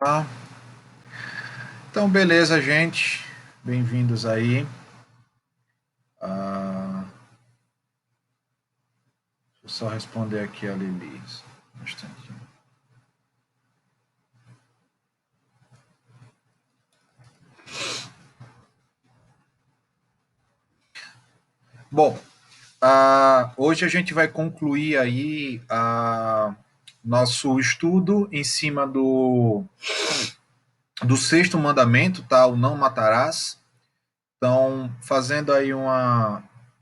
Ah, então, beleza, gente. Bem-vindos aí. Ah, deixa eu só responder aqui a Lili. Um instantinho. Bom, hoje a gente vai concluir aí nosso estudo em cima do sexto mandamento, tá? O não matarás. Então, fazendo aí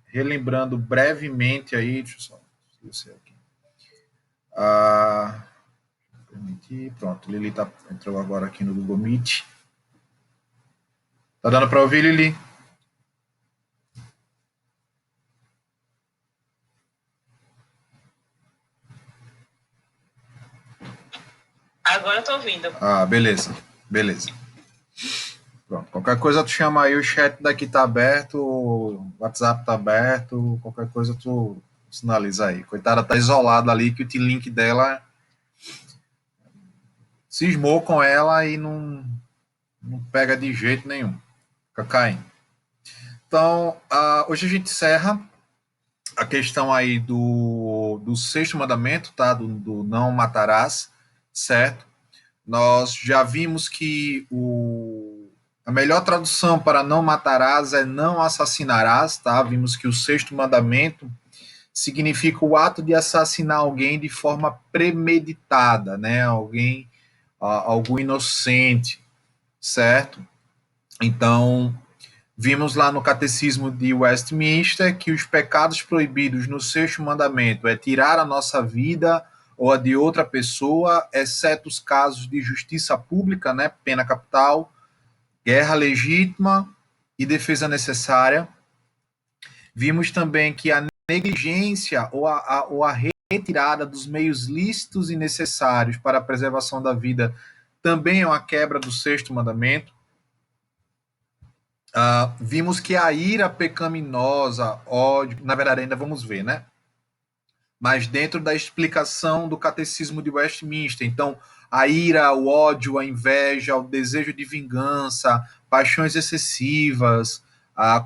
relembrando brevemente aí, deixa eu só esquecer aqui. Ah, permitir, pronto, Lili entrou agora aqui no Google Meet. Tá dando para ouvir, Lili? Agora eu tô ouvindo. Beleza. Beleza. Pronto. Qualquer coisa tu chama aí, o chat daqui tá aberto, o WhatsApp tá aberto, qualquer coisa tu sinaliza aí. Coitada, tá isolada ali, que o link dela cismou com ela e não pega de jeito nenhum. Fica caindo. Então, hoje a gente encerra a questão aí do sexto mandamento, tá? Do não matarás, certo? Nós já vimos que a melhor tradução para não matarás é não assassinarás, tá? Vimos que o sexto mandamento significa o ato de assassinar alguém de forma premeditada, né? Algo inocente, certo? Então, vimos lá no Catecismo de Westminster que os pecados proibidos no sexto mandamento é tirar a nossa vida ou a de outra pessoa, exceto os casos de justiça pública, né, pena capital, guerra legítima e defesa necessária. Vimos também que a negligência ou a retirada dos meios lícitos e necessários para a preservação da vida também é uma quebra do sexto mandamento. Vimos que a ira pecaminosa, ódio, na verdade ainda vamos ver, né? Mas dentro da explicação do Catecismo de Westminster. Então, a ira, o ódio, a inveja, o desejo de vingança, paixões excessivas,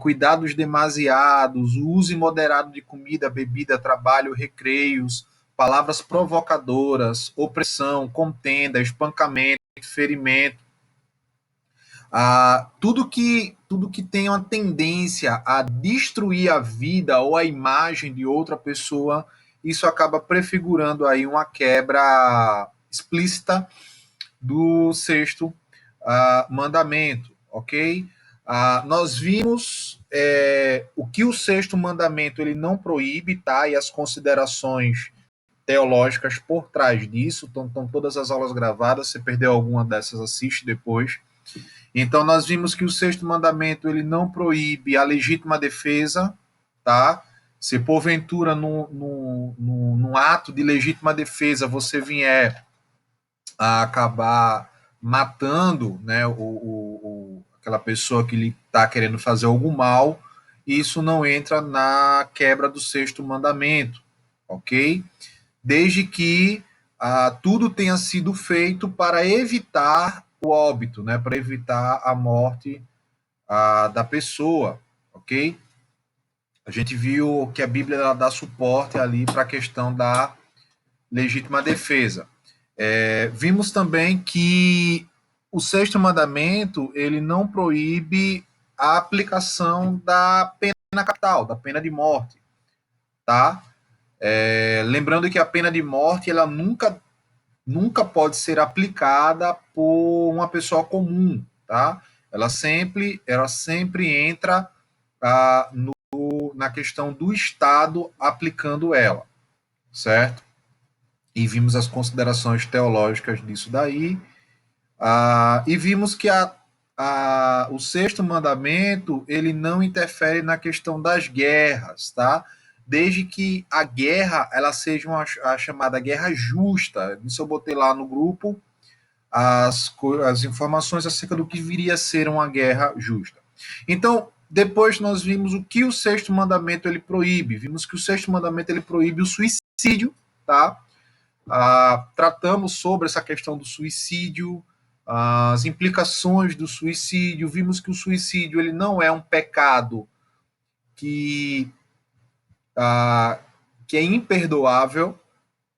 cuidados demasiados, o uso imoderado de comida, bebida, trabalho, recreios, palavras provocadoras, opressão, contenda, espancamento, ferimento, tudo que tem uma tendência a destruir a vida ou a imagem de outra pessoa, isso acaba prefigurando aí uma quebra explícita do sexto mandamento, ok? Nós vimos o que o sexto mandamento ele não proíbe, tá? E as considerações teológicas por trás disso, estão todas as aulas gravadas, se perdeu alguma dessas, assiste depois. Então nós vimos que o sexto mandamento ele não proíbe a legítima defesa, tá? Se porventura num ato de legítima defesa você vier a acabar matando, né, aquela pessoa que lhe está querendo fazer algum mal, isso não entra na quebra do sexto mandamento, ok? Desde que tudo tenha sido feito para evitar o óbito, né, para evitar a morte da pessoa, ok? A gente viu que a Bíblia ela dá suporte ali para a questão da legítima defesa. Vimos também que o sexto mandamento ele não proíbe a aplicação da pena capital, da pena de morte, tá? Lembrando que a pena de morte ela nunca pode ser aplicada por uma pessoa comum, tá? Ela sempre entra na questão do Estado aplicando ela, certo? E vimos as considerações teológicas disso daí, e vimos que o sexto mandamento ele não interfere na questão das guerras, tá? Desde que a guerra ela seja a chamada guerra justa. Isso eu botei lá no grupo as informações acerca do que viria a ser uma guerra justa. Então, depois nós vimos o que o sexto mandamento ele proíbe. Vimos que o sexto mandamento ele proíbe o suicídio, tá? Tratamos sobre essa questão do suicídio, as implicações do suicídio, vimos que o suicídio ele não é um pecado que, ah, que é imperdoável,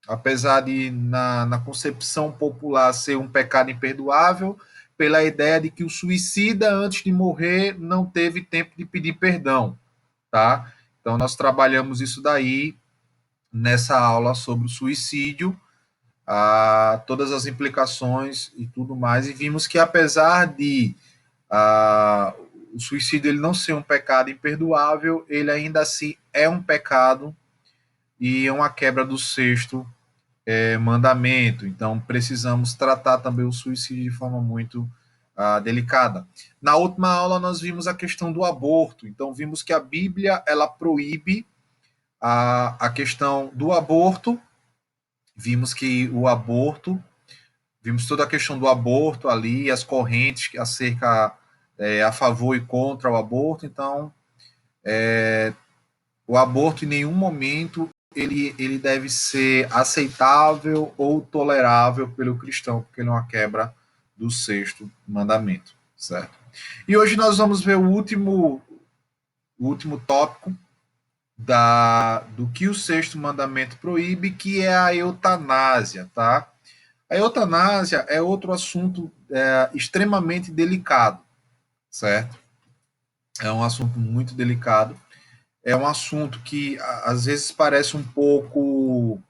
apesar de na concepção popular ser um pecado imperdoável, pela ideia de que o suicida, antes de morrer, não teve tempo de pedir perdão, tá? Então, nós trabalhamos isso daí nessa aula sobre o suicídio, todas as implicações e tudo mais, e vimos que apesar de o suicídio ele não ser um pecado imperdoável, ele ainda assim é um pecado e é uma quebra do sexto mandamento. Então, precisamos tratar também o suicídio de forma muito delicada. Na última aula, nós vimos a questão do aborto. Então, vimos que a Bíblia ela proíbe a questão do aborto. Vimos que o aborto, vimos toda a questão do aborto ali, as correntes acerca a favor e contra o aborto. Então, o aborto em nenhum momento ele deve ser aceitável ou tolerável pelo cristão, porque ele é uma quebra do sexto mandamento, certo? E hoje nós vamos ver o último tópico do que o sexto mandamento proíbe, que é a eutanásia, tá? A eutanásia é outro assunto extremamente delicado, certo? É um assunto muito delicado. É um assunto que às vezes parece um pouco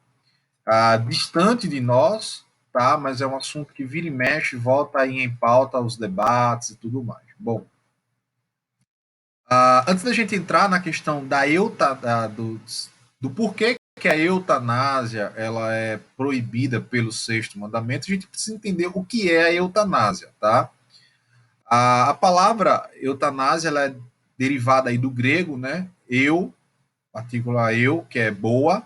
distante de nós, tá? Mas é um assunto que vira e mexe, volta aí em pauta os debates e tudo mais. Bom, antes da gente entrar na questão do porquê que a eutanásia ela é proibida pelo sexto mandamento, a gente precisa entender o que é a eutanásia, tá? A palavra eutanásia ela é derivada aí do grego, né? Partícula eu, que é boa,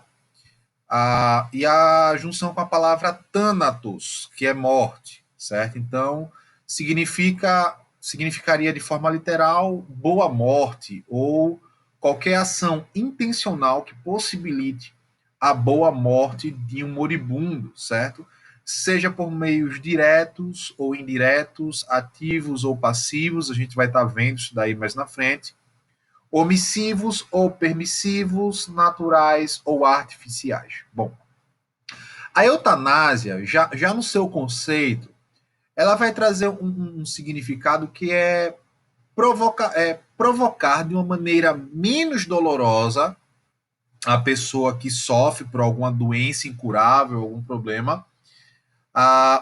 e a junção com a palavra thanatos, que é morte, certo? Então, significaria de forma literal boa morte ou qualquer ação intencional que possibilite a boa morte de um moribundo, certo? Seja por meios diretos ou indiretos, ativos ou passivos, a gente vai estar vendo isso daí mais na frente, omissivos ou permissivos, naturais ou artificiais. Bom, a eutanásia, já no seu conceito, ela vai trazer um significado que é provocar de uma maneira menos dolorosa a pessoa que sofre por alguma doença incurável, algum problema,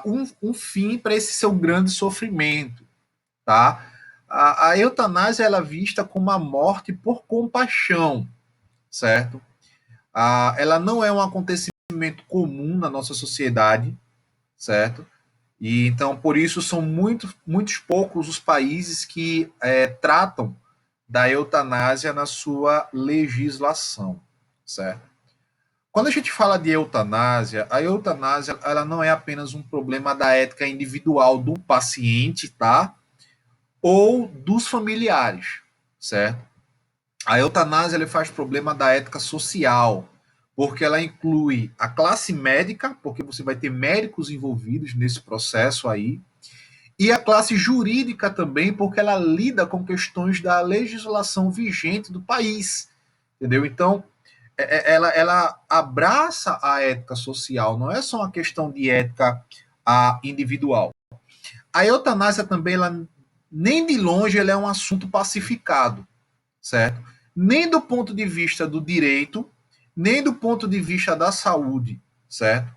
um fim para esse seu grande sofrimento, tá? A eutanásia ela é vista como a morte por compaixão, certo? Ela não é um acontecimento comum na nossa sociedade, certo? E então, por isso, são muitos poucos os países que tratam da eutanásia na sua legislação, certo? Quando a gente fala de eutanásia, a eutanásia ela não é apenas um problema da ética individual do paciente, tá? Ou dos familiares, certo? A eutanásia ele faz problema da ética social, porque ela inclui a classe médica, porque você vai ter médicos envolvidos nesse processo aí, e a classe jurídica também, porque ela lida com questões da legislação vigente do país, entendeu? Então, ela abraça a ética social, não é só uma questão de ética individual. A eutanásia também, ela, nem de longe, ela é um assunto pacificado, certo? Nem do ponto de vista do direito, nem do ponto de vista da saúde, certo?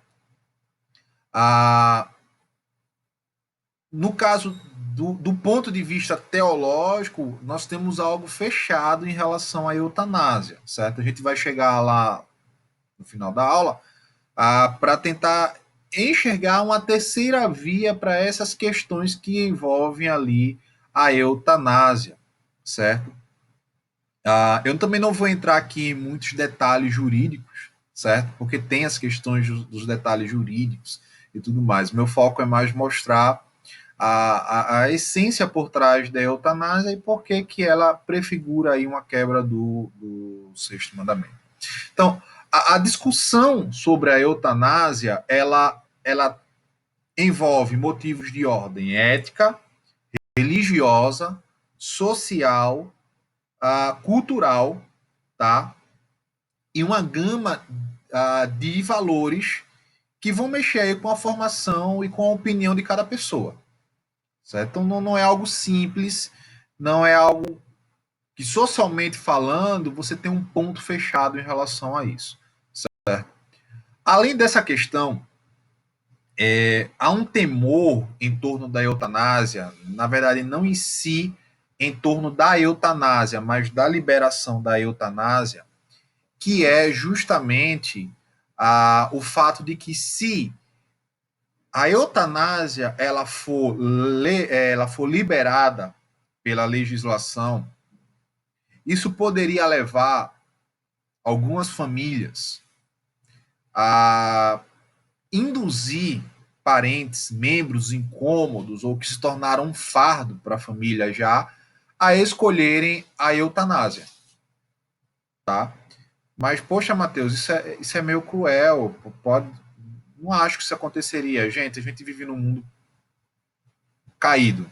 No caso do ponto de vista teológico, nós temos algo fechado em relação à eutanásia, certo? A gente vai chegar lá no final da aula para tentar enxergar uma terceira via para essas questões que envolvem ali a eutanásia, certo? Eu também não vou entrar aqui em muitos detalhes jurídicos, certo? Porque tem as questões dos detalhes jurídicos e tudo mais. Meu foco é mais mostrar a essência por trás da eutanásia e por que ela prefigura aí uma quebra do sexto mandamento. Então, a discussão sobre a eutanásia, ela envolve motivos de ordem ética, religiosa, social, cultural, tá? E uma gama de valores que vão mexer aí com a formação e com a opinião de cada pessoa, certo? Então não é algo simples, não é algo que socialmente falando você tem um ponto fechado em relação a isso, certo? Além dessa questão, há um temor em torno da eutanásia, na verdade não em si em torno da eutanásia, mas da liberação da eutanásia, que é justamente o fato de que se a eutanásia ela for liberada pela legislação, isso poderia levar algumas famílias a induzir parentes, membros incômodos ou que se tornaram um fardo para a família já a escolherem a eutanásia, tá? Mas, poxa, Matheus, isso é meio cruel. Pode, não acho que isso aconteceria. Gente, a gente vive num mundo caído.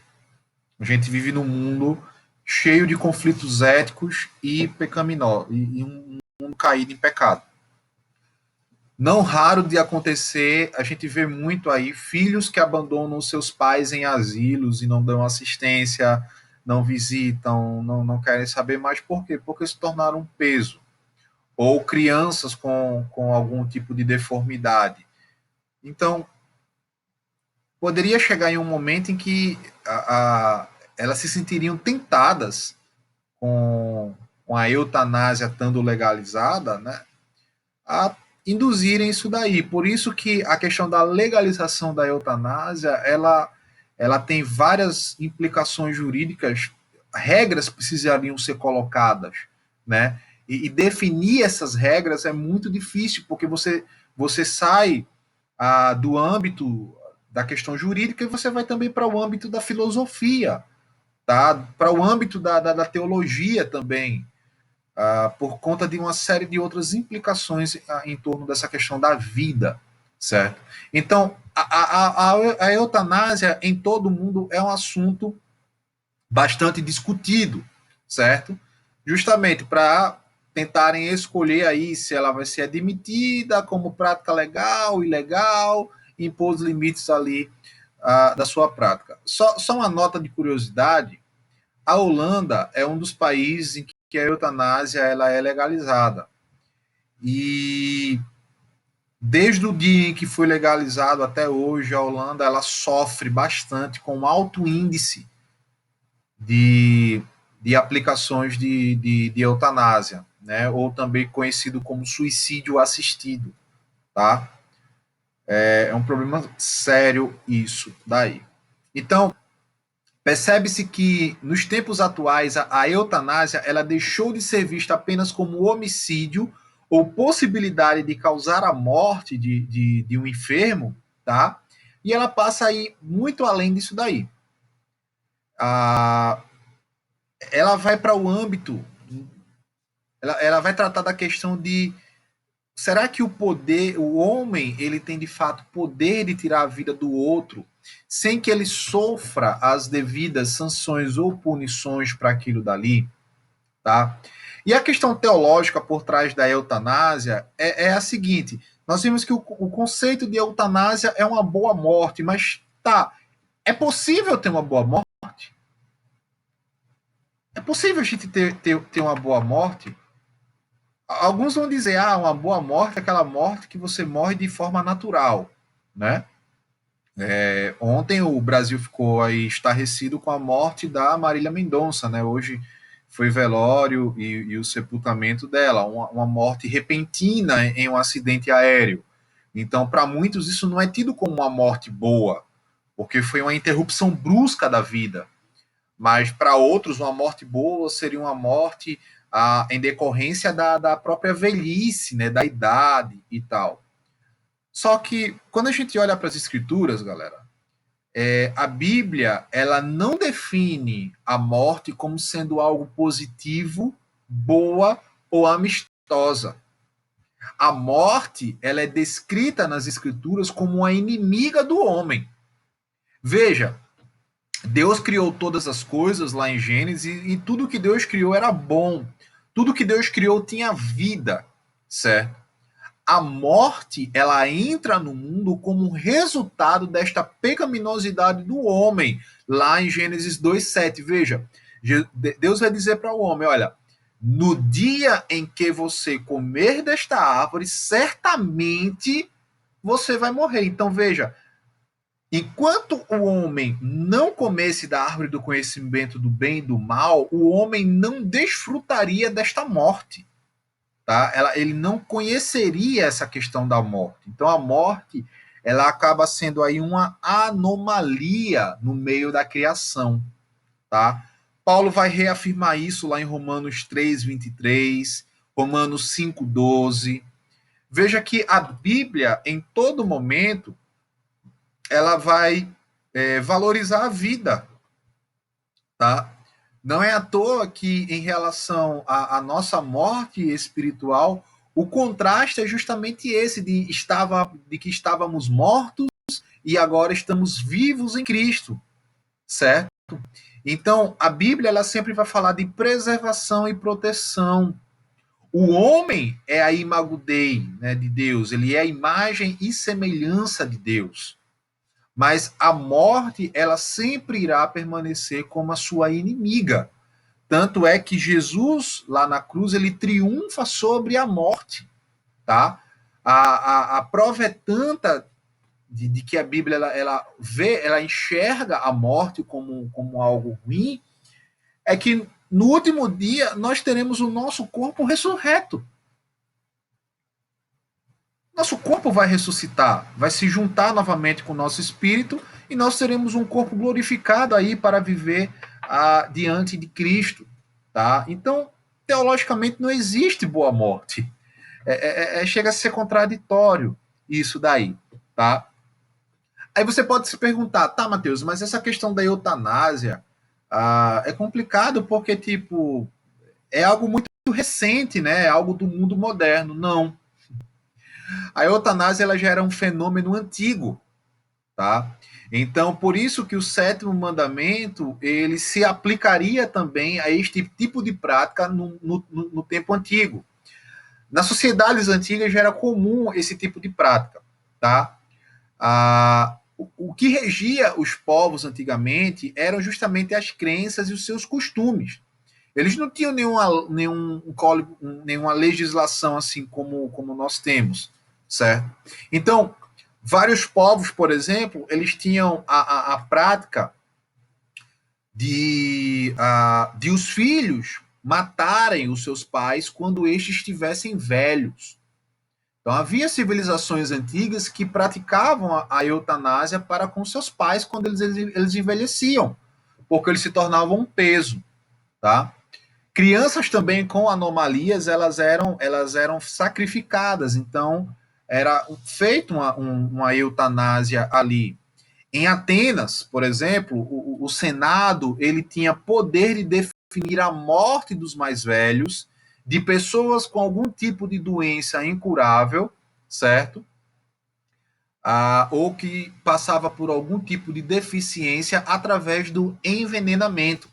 A gente vive num mundo cheio de conflitos éticos e pecaminosos, e um mundo caído em pecado. Não raro de acontecer, a gente vê muito aí filhos que abandonam seus pais em asilos e não dão assistência, não visitam, não querem saber mais. Por quê? Porque se tornaram um peso. Ou crianças com algum tipo de deformidade. Então, poderia chegar em um momento em que elas se sentiriam tentadas com a eutanásia estando legalizada, né, a induzirem isso daí. Por isso que a questão da legalização da eutanásia, ela tem várias implicações jurídicas, regras precisariam ser colocadas, né? E definir essas regras é muito difícil, porque você sai do âmbito da questão jurídica e você vai também para o âmbito da filosofia, tá? Para o âmbito da teologia também, por conta de uma série de outras implicações em torno dessa questão da vida, certo? Então, a eutanásia em todo o mundo é um assunto bastante discutido, certo? Justamente para tentarem escolher aí se ela vai ser admitida como prática legal, ilegal, impor os limites ali da sua prática. Só uma nota de curiosidade, a Holanda é um dos países em que a eutanásia ela é legalizada. E desde o dia em que foi legalizado até hoje, a Holanda ela sofre bastante com um alto índice de, de aplicações de eutanásia, né? Ou também conhecido como suicídio assistido, tá? É um problema sério isso daí. Então, percebe-se que nos tempos atuais a eutanásia ela deixou de ser vista apenas como homicídio ou possibilidade de causar a morte de um enfermo, tá? E ela passa a ir muito além disso daí. Ah, ela vai para o âmbito, ela vai tratar da questão de será que o poder, o homem, ele tem de fato poder de tirar a vida do outro sem que ele sofra as devidas sanções ou punições para aquilo dali, tá? E a questão teológica por trás da eutanásia é a seguinte: nós vimos que o conceito de eutanásia é uma boa morte, mas tá, é possível ter uma boa morte? É possível a gente ter uma boa morte? Alguns vão dizer, uma boa morte é aquela morte que você morre de forma natural, né? Ontem o Brasil ficou aí estarrecido com a morte da Marília Mendonça, né? Hoje foi velório e o sepultamento dela, uma morte repentina em um acidente aéreo. Então, para muitos, isso não é tido como uma morte boa, porque foi uma interrupção brusca da vida. Mas para outros, uma morte boa seria uma morte em decorrência da própria velhice, né, da idade e tal. Só que quando a gente olha para as escrituras, galera, a Bíblia ela não define a morte como sendo algo positivo, boa ou amistosa. A morte ela é descrita nas escrituras como uma inimiga do homem. Veja, Deus criou todas as coisas lá em Gênesis e tudo que Deus criou era bom. Tudo que Deus criou tinha vida, certo? A morte, ela entra no mundo como resultado desta pecaminosidade do homem, lá em Gênesis 2:7. Veja, Deus vai dizer para o homem, olha, no dia em que você comer desta árvore, certamente você vai morrer. Então veja, enquanto o homem não comesse da árvore do conhecimento do bem e do mal, o homem não desfrutaria desta morte. Tá? Ele não conheceria essa questão da morte. Então a morte ela acaba sendo aí uma anomalia no meio da criação. Tá? Paulo vai reafirmar isso lá em Romanos 3:23, Romanos 5:12. Veja que a Bíblia, em todo momento, ela vai valorizar a vida, tá? Não é à toa que, em relação à nossa morte espiritual, o contraste é justamente esse de que estávamos mortos e agora estamos vivos em Cristo, certo? Então, a Bíblia ela sempre vai falar de preservação e proteção. O homem é a imago Dei, né, de Deus, ele é a imagem e semelhança de Deus. Mas a morte, ela sempre irá permanecer como a sua inimiga. Tanto é que Jesus, lá na cruz, ele triunfa sobre a morte. Tá? A prova é tanta de que a Bíblia ela vê, ela enxerga a morte como algo ruim, é que no último dia nós teremos o nosso corpo ressurreto. Nosso corpo vai ressuscitar, vai se juntar novamente com o nosso espírito e nós teremos um corpo glorificado aí para viver diante de Cristo, tá? Então, teologicamente não existe boa morte. Chega a ser contraditório isso daí, tá? Aí você pode se perguntar, tá, Matheus, mas essa questão da eutanásia é complicado porque, tipo, é algo muito recente, né? É algo do mundo moderno. Não. A eutanásia ela já era um fenômeno antigo, tá? Então, por isso que o sétimo mandamento ele se aplicaria também a este tipo de prática no tempo antigo. Nas sociedades antigas já era comum esse tipo de prática, tá? O que regia os povos antigamente eram justamente as crenças e os seus costumes. Eles não tinham nenhuma legislação assim como nós temos, certo? Então, vários povos, por exemplo, eles tinham a prática de os filhos matarem os seus pais quando estes estivessem velhos. Então, havia civilizações antigas que praticavam a eutanásia para com seus pais quando eles envelheciam, porque eles se tornavam um peso, tá? Crianças também com anomalias, elas eram sacrificadas, então era feita uma eutanásia ali. Em Atenas, por exemplo, o Senado ele tinha poder de definir a morte dos mais velhos, de pessoas com algum tipo de doença incurável, certo? Ou que passava por algum tipo de deficiência através do envenenamento.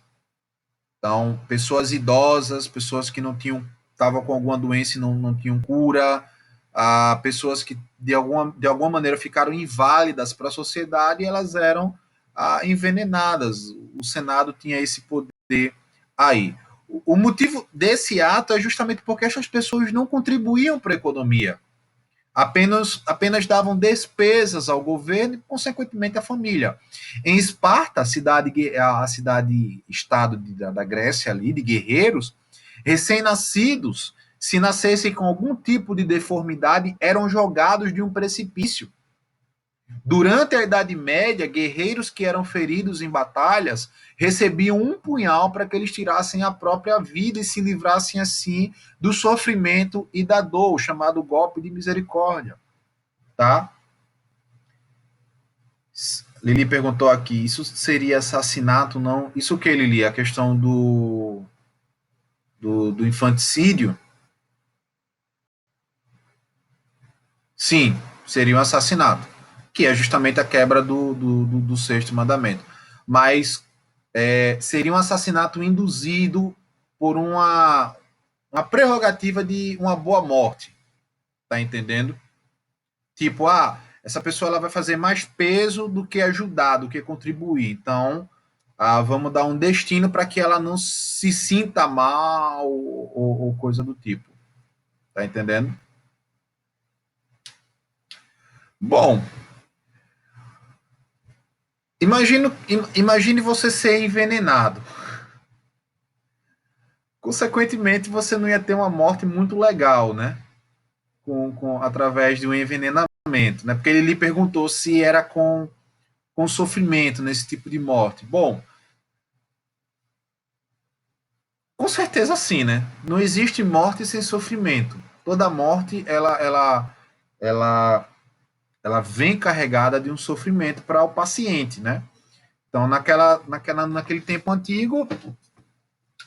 Então, pessoas idosas, pessoas que não tinham, estavam com alguma doença e não tinham cura, pessoas que de alguma maneira ficaram inválidas para a sociedade e elas eram envenenadas. O Senado tinha esse poder aí. O motivo desse ato é justamente porque essas pessoas não contribuíam para a economia. Apenas davam despesas ao governo e, consequentemente, à família. Em Esparta, a cidade-estado da Grécia ali, de guerreiros, recém-nascidos, se nascessem com algum tipo de deformidade, eram jogados de um precipício. Durante a Idade Média, guerreiros que eram feridos em batalhas recebiam um punhal para que eles tirassem a própria vida e se livrassem assim do sofrimento e da dor, o chamado golpe de misericórdia, tá? Lili perguntou aqui, isso seria assassinato, não? Isso o que, Lili? A questão do infanticídio? Sim, seria um assassinato. que é justamente a quebra do sexto mandamento. Mas seria um assassinato induzido por uma prerrogativa de uma boa morte, tá entendendo? Tipo, essa pessoa ela vai fazer mais peso do que ajudar, do que contribuir. Então, vamos dar um destino para que ela não se sinta mal ou coisa do tipo. Tá entendendo? Bom, imagine você ser envenenado. Consequentemente, você não ia ter uma morte muito legal, né? Através de um envenenamento, né? Porque ele lhe perguntou se era com sofrimento nesse tipo de morte. Bom, com certeza sim, né? Não existe morte sem sofrimento. Toda morte, ela, ela vem carregada de um sofrimento para o paciente, né? Então, naquele tempo antigo,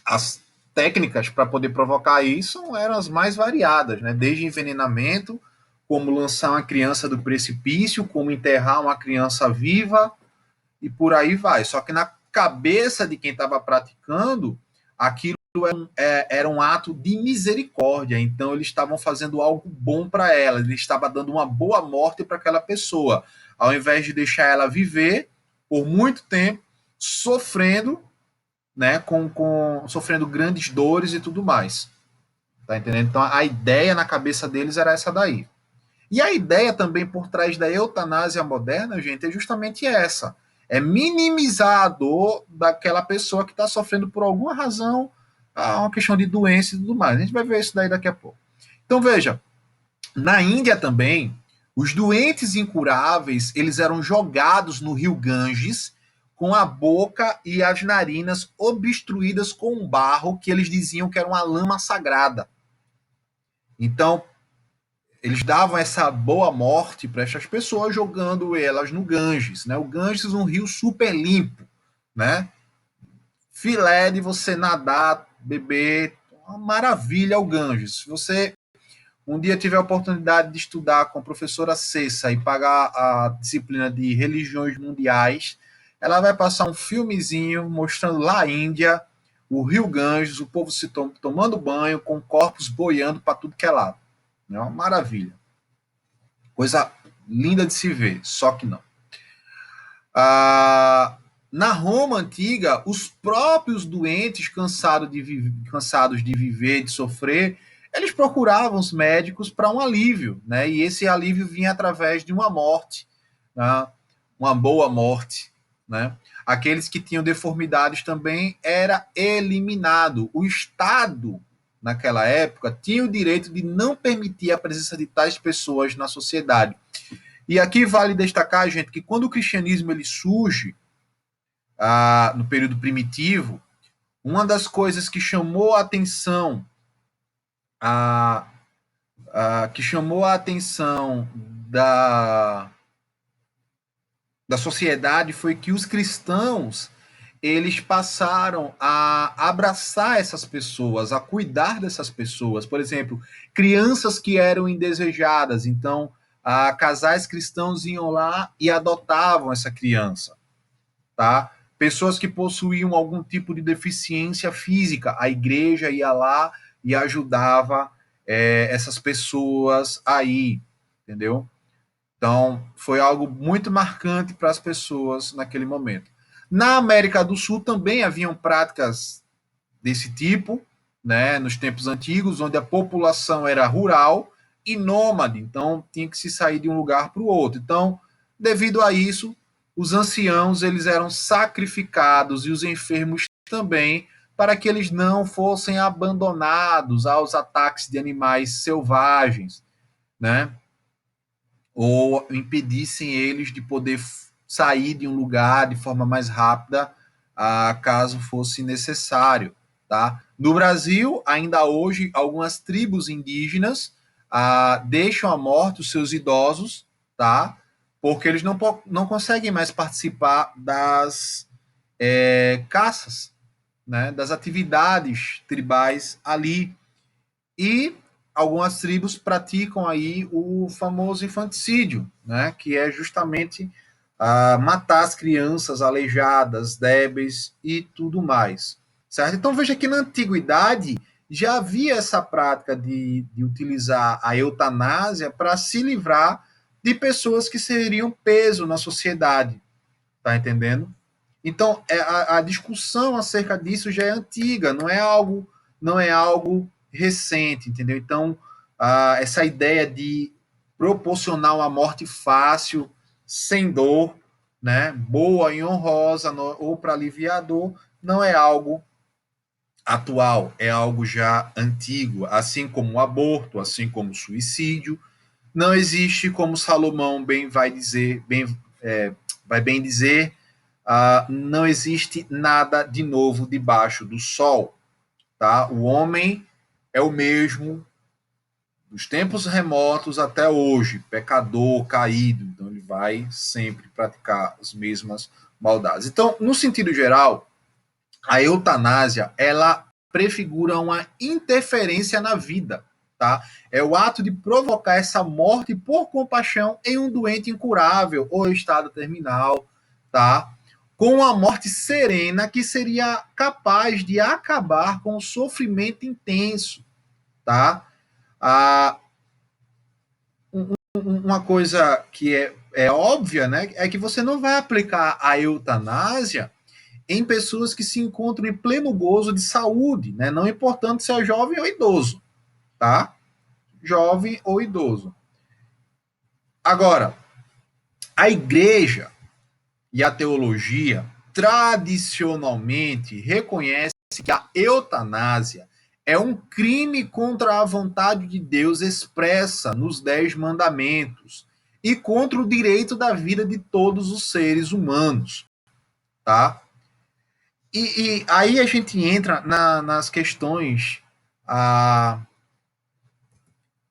as técnicas para poder provocar isso eram as mais variadas, né? Desde envenenamento, como lançar uma criança do precipício, como enterrar uma criança viva e por aí vai. Só que na cabeça de quem estava praticando, aquilo era um ato de misericórdia. Então eles estavam fazendo algo bom para ela, eles estavam dando uma boa morte para aquela pessoa, ao invés de deixar ela viver por muito tempo sofrendo, né, sofrendo grandes dores e tudo mais. Tá entendendo? Então a ideia na cabeça deles era essa daí. E a ideia também por trás da eutanásia moderna, gente, é justamente essa. É minimizar a dor daquela pessoa que está sofrendo por alguma razão, uma questão de doença e tudo mais. A gente vai ver isso daí daqui a pouco. Então, veja, na Índia também, os doentes incuráveis, eles eram jogados no rio Ganges com a boca e as narinas obstruídas com um barro que eles diziam que era uma lama sagrada. Então, eles davam essa boa morte para essas pessoas jogando elas no Ganges, né? O Ganges é um rio super limpo, né? Filé de você nadar, beber, uma maravilha o Ganges. Se você um dia tiver a oportunidade de estudar com a professora Cessa e pagar a disciplina de religiões mundiais, ela vai passar um filmezinho mostrando lá a Índia, o Rio Ganges, o povo se tomando banho, com corpos boiando para tudo que é lado. É uma maravilha. Coisa linda de se ver, só que não. Na Roma antiga, os próprios doentes cansados de viver, de sofrer, eles procuravam os médicos para um alívio, né? E esse alívio vinha através de uma morte, né? Uma boa morte, né? Aqueles que tinham deformidades também era eliminado. O Estado, naquela época, tinha o direito de não permitir a presença de tais pessoas na sociedade. E aqui vale destacar, gente, que quando o cristianismo ele surge no período primitivo, uma das coisas que chamou a atenção a, que chamou a atenção da sociedade foi que os cristãos eles passaram a abraçar essas pessoas, a cuidar dessas pessoas. Por exemplo, crianças que eram indesejadas, então casais cristãos iam lá e adotavam essa criança, tá? Pessoas que possuíam algum tipo de deficiência física, a igreja ia lá e ajudava essas pessoas aí, entendeu? Então, foi algo muito marcante para as pessoas naquele momento. Na América do Sul também haviam práticas desse tipo, né, nos tempos antigos, onde a população era rural e nômade, então tinha que se sair de um lugar para o outro. Então, devido a isso, os anciãos eles eram sacrificados e os enfermos também, para que eles não fossem abandonados aos ataques de animais selvagens, né? Ou impedissem eles de poder sair de um lugar de forma mais rápida, caso fosse necessário, tá? No Brasil, ainda hoje, algumas tribos indígenas deixam à morte os seus idosos, tá? Porque eles não conseguem mais participar das caças, né? Das atividades tribais ali. E algumas tribos praticam aí o famoso infanticídio, né, que é justamente matar as crianças aleijadas, débeis e tudo mais, certo? Então veja que na antiguidade já havia essa prática de utilizar a eutanásia para se livrar de pessoas que seriam peso na sociedade, tá entendendo? Então a discussão acerca disso já é antiga, não é algo recente, entendeu? Então essa ideia de proporcionar uma morte fácil, sem dor, né, boa e honrosa, ou para aliviar a dor, não é algo atual, é algo já antigo, assim como o aborto, assim como o suicídio. Não existe, como Salomão bem vai dizer, vai bem dizer, não existe nada de novo debaixo do sol, tá? O homem é o mesmo dos tempos remotos até hoje, pecador, caído, então ele vai sempre praticar as mesmas maldades. Então, no sentido geral, a eutanásia, ela prefigura uma interferência na vida, tá? É o ato de provocar essa morte por compaixão em um doente incurável ou estado terminal, tá? Com a morte serena que seria capaz de acabar com o sofrimento intenso, tá? Ah, uma coisa que é óbvia, né, é que você não vai aplicar a eutanásia em pessoas que se encontram em pleno gozo de saúde, né, não importando se é jovem ou idoso, tá? Jovem ou idoso. Agora, a igreja e a teologia tradicionalmente reconhece que a eutanásia é um crime contra a vontade de Deus expressa nos 10 mandamentos e contra o direito da vida de todos os seres humanos, tá? E aí a gente entra nas questões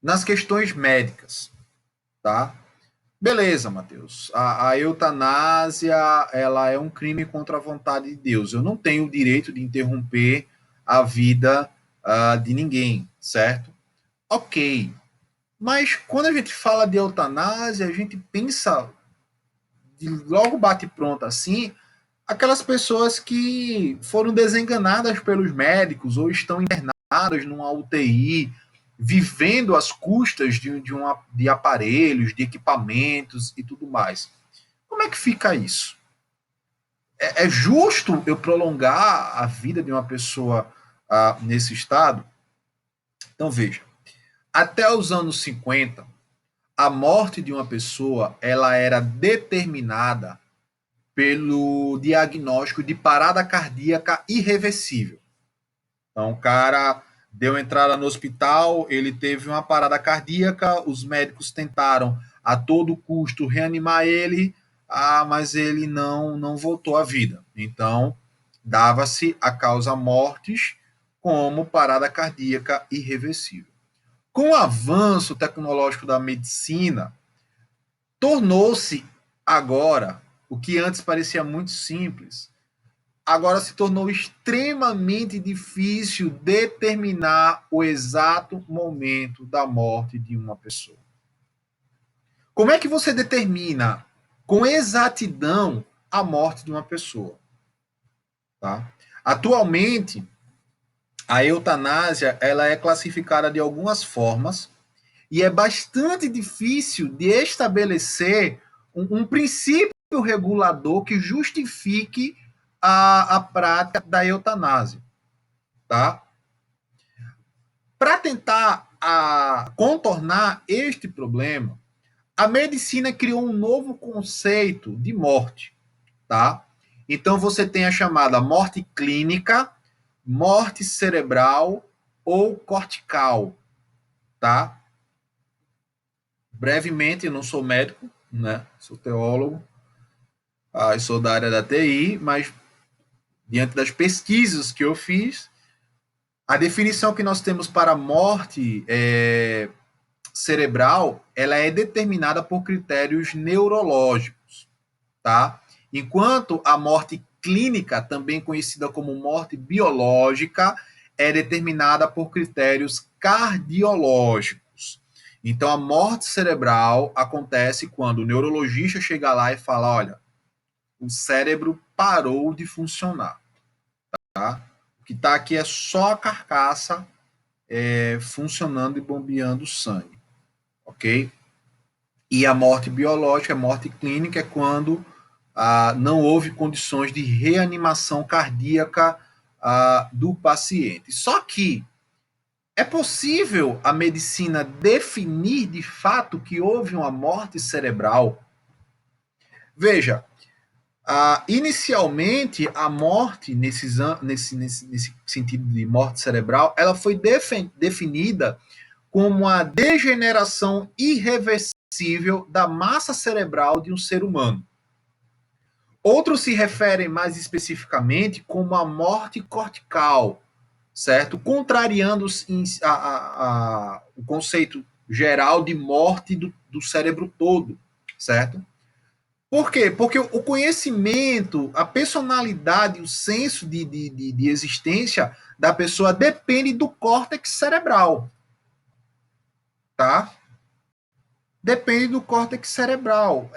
nas questões médicas, tá? Beleza, Matheus. A eutanásia, ela é um crime contra a vontade de Deus. Eu não tenho o direito de interromper a vida de ninguém, certo? Ok. Mas quando a gente fala de eutanásia, a gente pensa de logo bate pronto assim, aquelas pessoas que foram desenganadas pelos médicos ou estão internadas numa UTI, vivendo às custas de aparelhos, de equipamentos e tudo mais. Como é que fica isso? É justo eu prolongar a vida de uma pessoa nesse estado? Então veja, até os anos 50, a morte de uma pessoa ela era determinada pelo diagnóstico de parada cardíaca irreversível. Então, o cara deu entrada no hospital, ele teve uma parada cardíaca, os médicos tentaram a todo custo reanimar ele, mas ele não voltou à vida. Então, dava-se a causa mortis como parada cardíaca irreversível. Com o avanço tecnológico da medicina, tornou-se agora o que antes parecia muito simples, agora se tornou extremamente difícil determinar o exato momento da morte de uma pessoa. Como é que você determina com exatidão a morte de uma pessoa? Tá? Atualmente, a eutanásia ela é classificada de algumas formas e é bastante difícil de estabelecer um princípio regulador que justifique a prática da eutanásia, tá? Para tentar contornar este problema, a medicina criou um novo conceito de morte, tá? Então você tem a chamada morte clínica, morte cerebral ou cortical, tá? Brevemente, eu não sou médico, né? Sou teólogo, sou da área da TI, mas diante das pesquisas que eu fiz, a definição que nós temos para morte cerebral, ela é determinada por critérios neurológicos, tá? Enquanto a morte clínica, também conhecida como morte biológica, é determinada por critérios cardiológicos. Então, a morte cerebral acontece quando o neurologista chega lá e fala: olha, o cérebro parou de funcionar. Tá? O que está aqui é só a carcaça funcionando e bombeando sangue. Ok? E a morte biológica, a morte clínica, é quando não houve condições de reanimação cardíaca do paciente. Só que é possível a medicina definir de fato que houve uma morte cerebral? Veja, inicialmente a morte, nesse sentido de morte cerebral, ela foi definida como a degeneração irreversível da massa cerebral de um ser humano. Outros se referem mais especificamente como a morte cortical, certo? Contrariando o conceito geral de morte do cérebro todo, certo? Por quê? Porque o conhecimento, a personalidade, o senso de existência da pessoa depende do córtex cerebral, tá? Depende do córtex cerebral.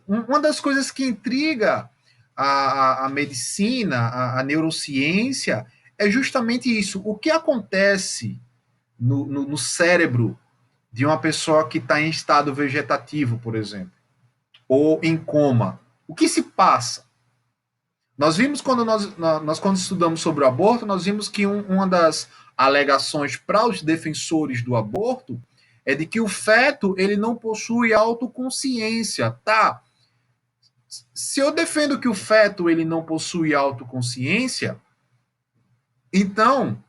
Uma das coisas que intriga a medicina, a neurociência, é justamente isso. O que acontece no cérebro de uma pessoa que está em estado vegetativo, por exemplo, ou em coma? O que se passa? Nós vimos quando estudamos sobre o aborto, nós vimos que uma das alegações para os defensores do aborto é de que o feto ele não possui autoconsciência, tá? Se eu defendo que o feto ele não possui autoconsciência, então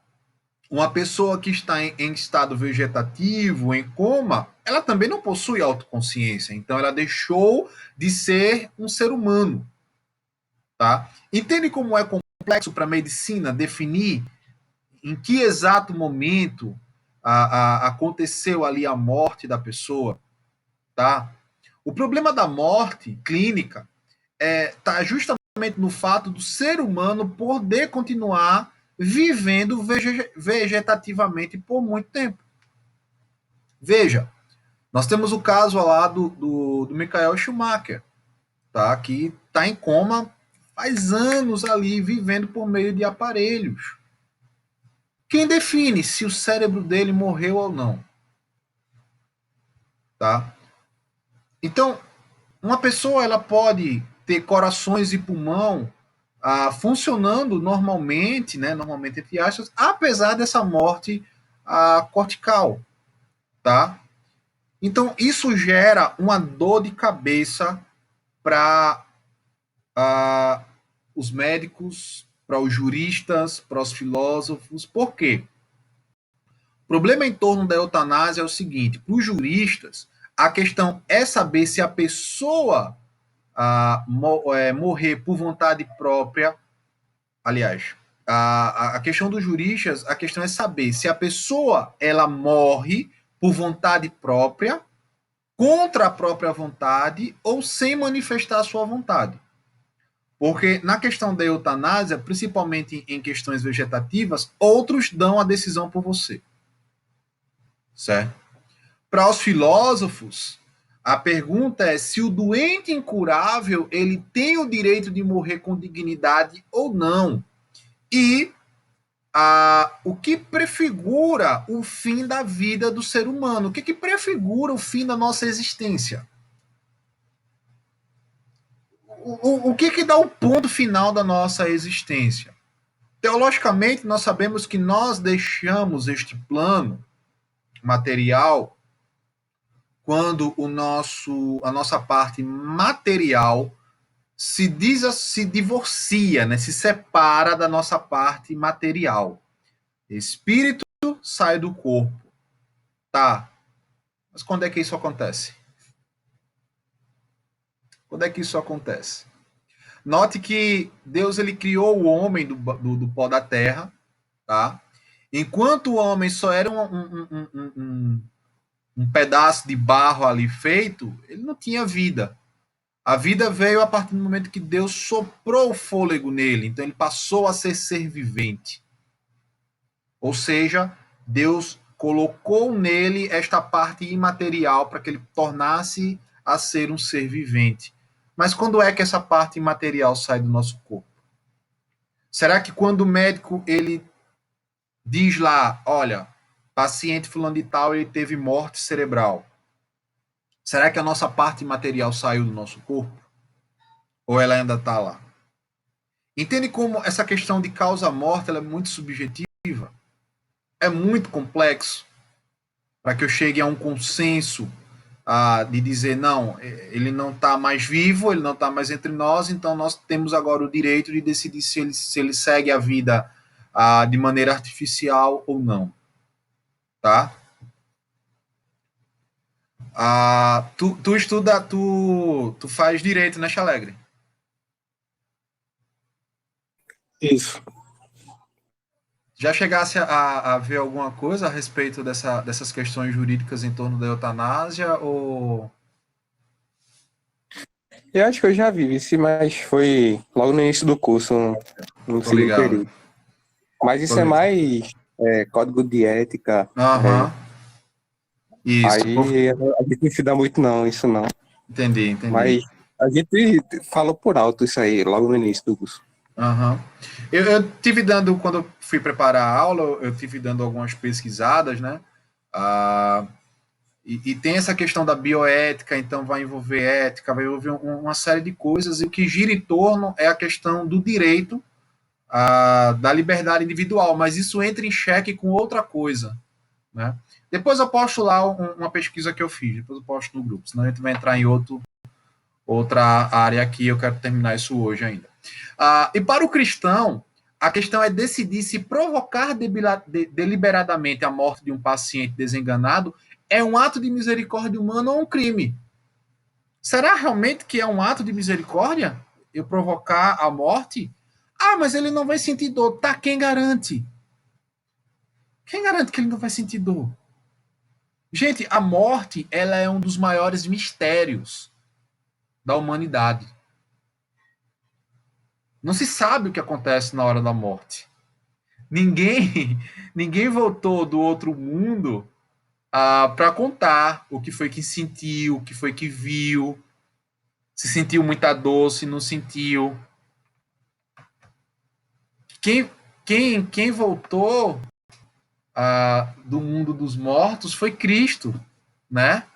uma pessoa que está em estado vegetativo, em coma, ela também não possui autoconsciência. Então ela deixou de ser um ser humano, tá? Entende como é complexo para a medicina definir em que exato momento aconteceu ali a morte da pessoa, tá? O problema da morte clínica está justamente no fato do ser humano poder continuar vivendo vegetativamente por muito tempo. Veja, nós temos o caso lá do Michael Schumacher, tá? Que está em coma faz anos ali, vivendo por meio de aparelhos. Quem define se o cérebro dele morreu ou não? Tá? Então, uma pessoa ela pode ter corações e pulmão funcionando normalmente, né, normalmente entre aspas, apesar dessa morte cortical, tá? Então isso gera uma dor de cabeça para os médicos, para os juristas, para os filósofos. Por quê? O problema em torno da eutanásia é o seguinte: para os juristas, a questão é saber se a pessoa morrer por vontade própria. Aliás, a questão dos juristas, a questão é saber se a pessoa ela morre por vontade própria, contra a própria vontade ou sem manifestar a sua vontade. Porque na questão da eutanásia, principalmente em questões vegetativas, outros dão a decisão por você. Certo? Para os filósofos, a pergunta é se o doente incurável ele tem o direito de morrer com dignidade ou não. E o que prefigura o fim da vida do ser humano? O que prefigura o fim da nossa existência? O que dá o ponto final da nossa existência? Teologicamente, nós sabemos que nós deixamos este plano material quando a nossa parte material se divorcia, né, se separa da nossa parte material. Espírito sai do corpo. Tá. Mas quando é que isso acontece? Quando é que isso acontece? Note que Deus ele criou o homem do pó da terra, tá? Enquanto o homem só era um pedaço de barro ali feito, ele não tinha vida. A vida veio a partir do momento que Deus soprou o fôlego nele, então ele passou a ser vivente. Ou seja, Deus colocou nele esta parte imaterial para que ele tornasse a ser um ser vivente. Mas quando é que essa parte imaterial sai do nosso corpo? Será que quando o médico ele diz lá, olha, paciente fulano de tal, ele teve morte cerebral. Será que a nossa parte material saiu do nosso corpo? Ou ela ainda está lá? Entende como essa questão de causa-morte é muito subjetiva? É muito complexo para que eu chegue a um consenso de dizer, não, ele não está mais vivo, ele não está mais entre nós, então nós temos agora o direito de decidir se ele segue a vida de maneira artificial ou não. Tá? Tu estuda, tu faz direito, né, Chalegre? Isso. Já chegasse a ver alguma coisa a respeito dessas questões jurídicas em torno da eutanásia ou... Eu acho que eu já vi isso, mas foi logo no início do curso, no Tô segundo ligado. período. Mas Tô isso é ligado. mais código de ética. Aham. Isso. Aí a gente não se dá muito não, isso não. Entendi. Mas a gente falou por alto isso aí, logo no início do curso. Uhum. Eu tive dando, quando eu fui preparar a aula, eu tive dando algumas pesquisadas, né? E tem essa questão da bioética, então vai envolver ética, vai envolver uma série de coisas, e o que gira em torno é a questão do direito da liberdade individual, mas isso entra em xeque com outra coisa, né? Depois eu posto lá uma pesquisa que eu fiz, depois eu posto no grupo, senão a gente vai entrar em outra área aqui, eu quero terminar isso hoje ainda. E para o cristão, a questão é decidir se provocar deliberadamente a morte de um paciente desenganado é um ato de misericórdia humana ou um crime. Será realmente que é um ato de misericórdia eu provocar a morte? Mas ele não vai sentir dor. Tá, quem garante? Quem garante que ele não vai sentir dor? Gente, a morte ela é um dos maiores mistérios da humanidade. Não se sabe o que acontece na hora da morte. Ninguém, ninguém voltou do outro mundo para contar o que foi que sentiu, o que foi que viu, se sentiu muita dor, se não sentiu. Quem, quem voltou do mundo dos mortos foi Cristo, né?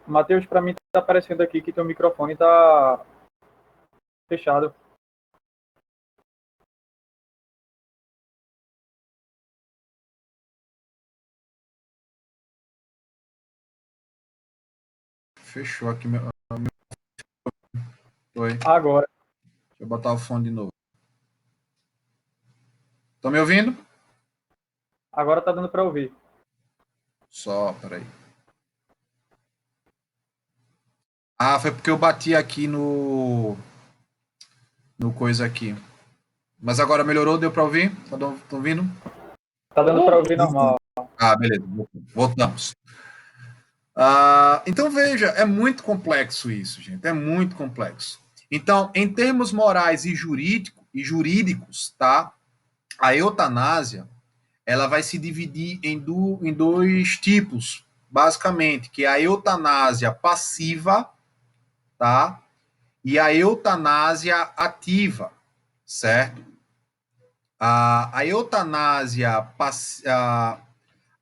Matheus, para mim tá aparecendo aqui que teu microfone tá fechado. Fechou aqui meu. Oi. Agora. Deixa eu botar o fone de novo. Estão me ouvindo? Agora tá dando para ouvir. Só, peraí. Foi porque eu bati aqui no coisa aqui. Mas agora melhorou? Deu para ouvir? Estão ouvindo? Tá dando para ouvir normal. Beleza. Voltamos. Então, veja, é muito complexo isso, gente. É muito complexo. Então, em termos morais e jurídicos, tá? A eutanásia, ela vai se dividir em dois tipos, basicamente, que é a eutanásia passiva, tá? E a eutanásia ativa, certo? A eutanásia a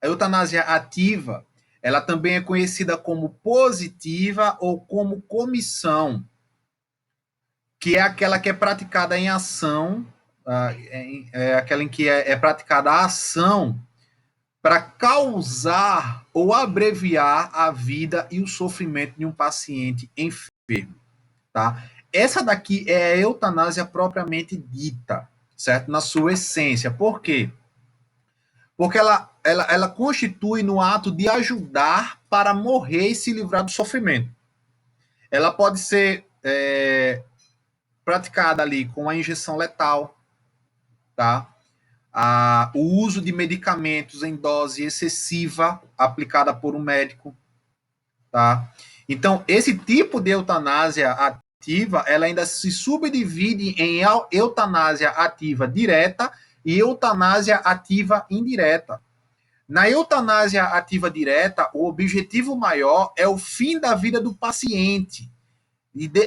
eutanásia ativa, ela também é conhecida como positiva ou como comissão, que é aquela que é praticada em ação é aquela em que é praticada a ação para causar ou abreviar a vida e o sofrimento de um paciente enfermo, tá? Essa daqui é a eutanásia propriamente dita, certo? Na sua essência. Por quê? Porque ela constitui no ato de ajudar para morrer e se livrar do sofrimento. Ela pode ser praticada ali com a injeção letal, tá? O uso de medicamentos em dose excessiva aplicada por um médico, tá? Então, esse tipo de eutanásia ativa, ela ainda se subdivide em eutanásia ativa direta e eutanásia ativa indireta. Na eutanásia ativa direta, o objetivo maior é o fim da vida do paciente.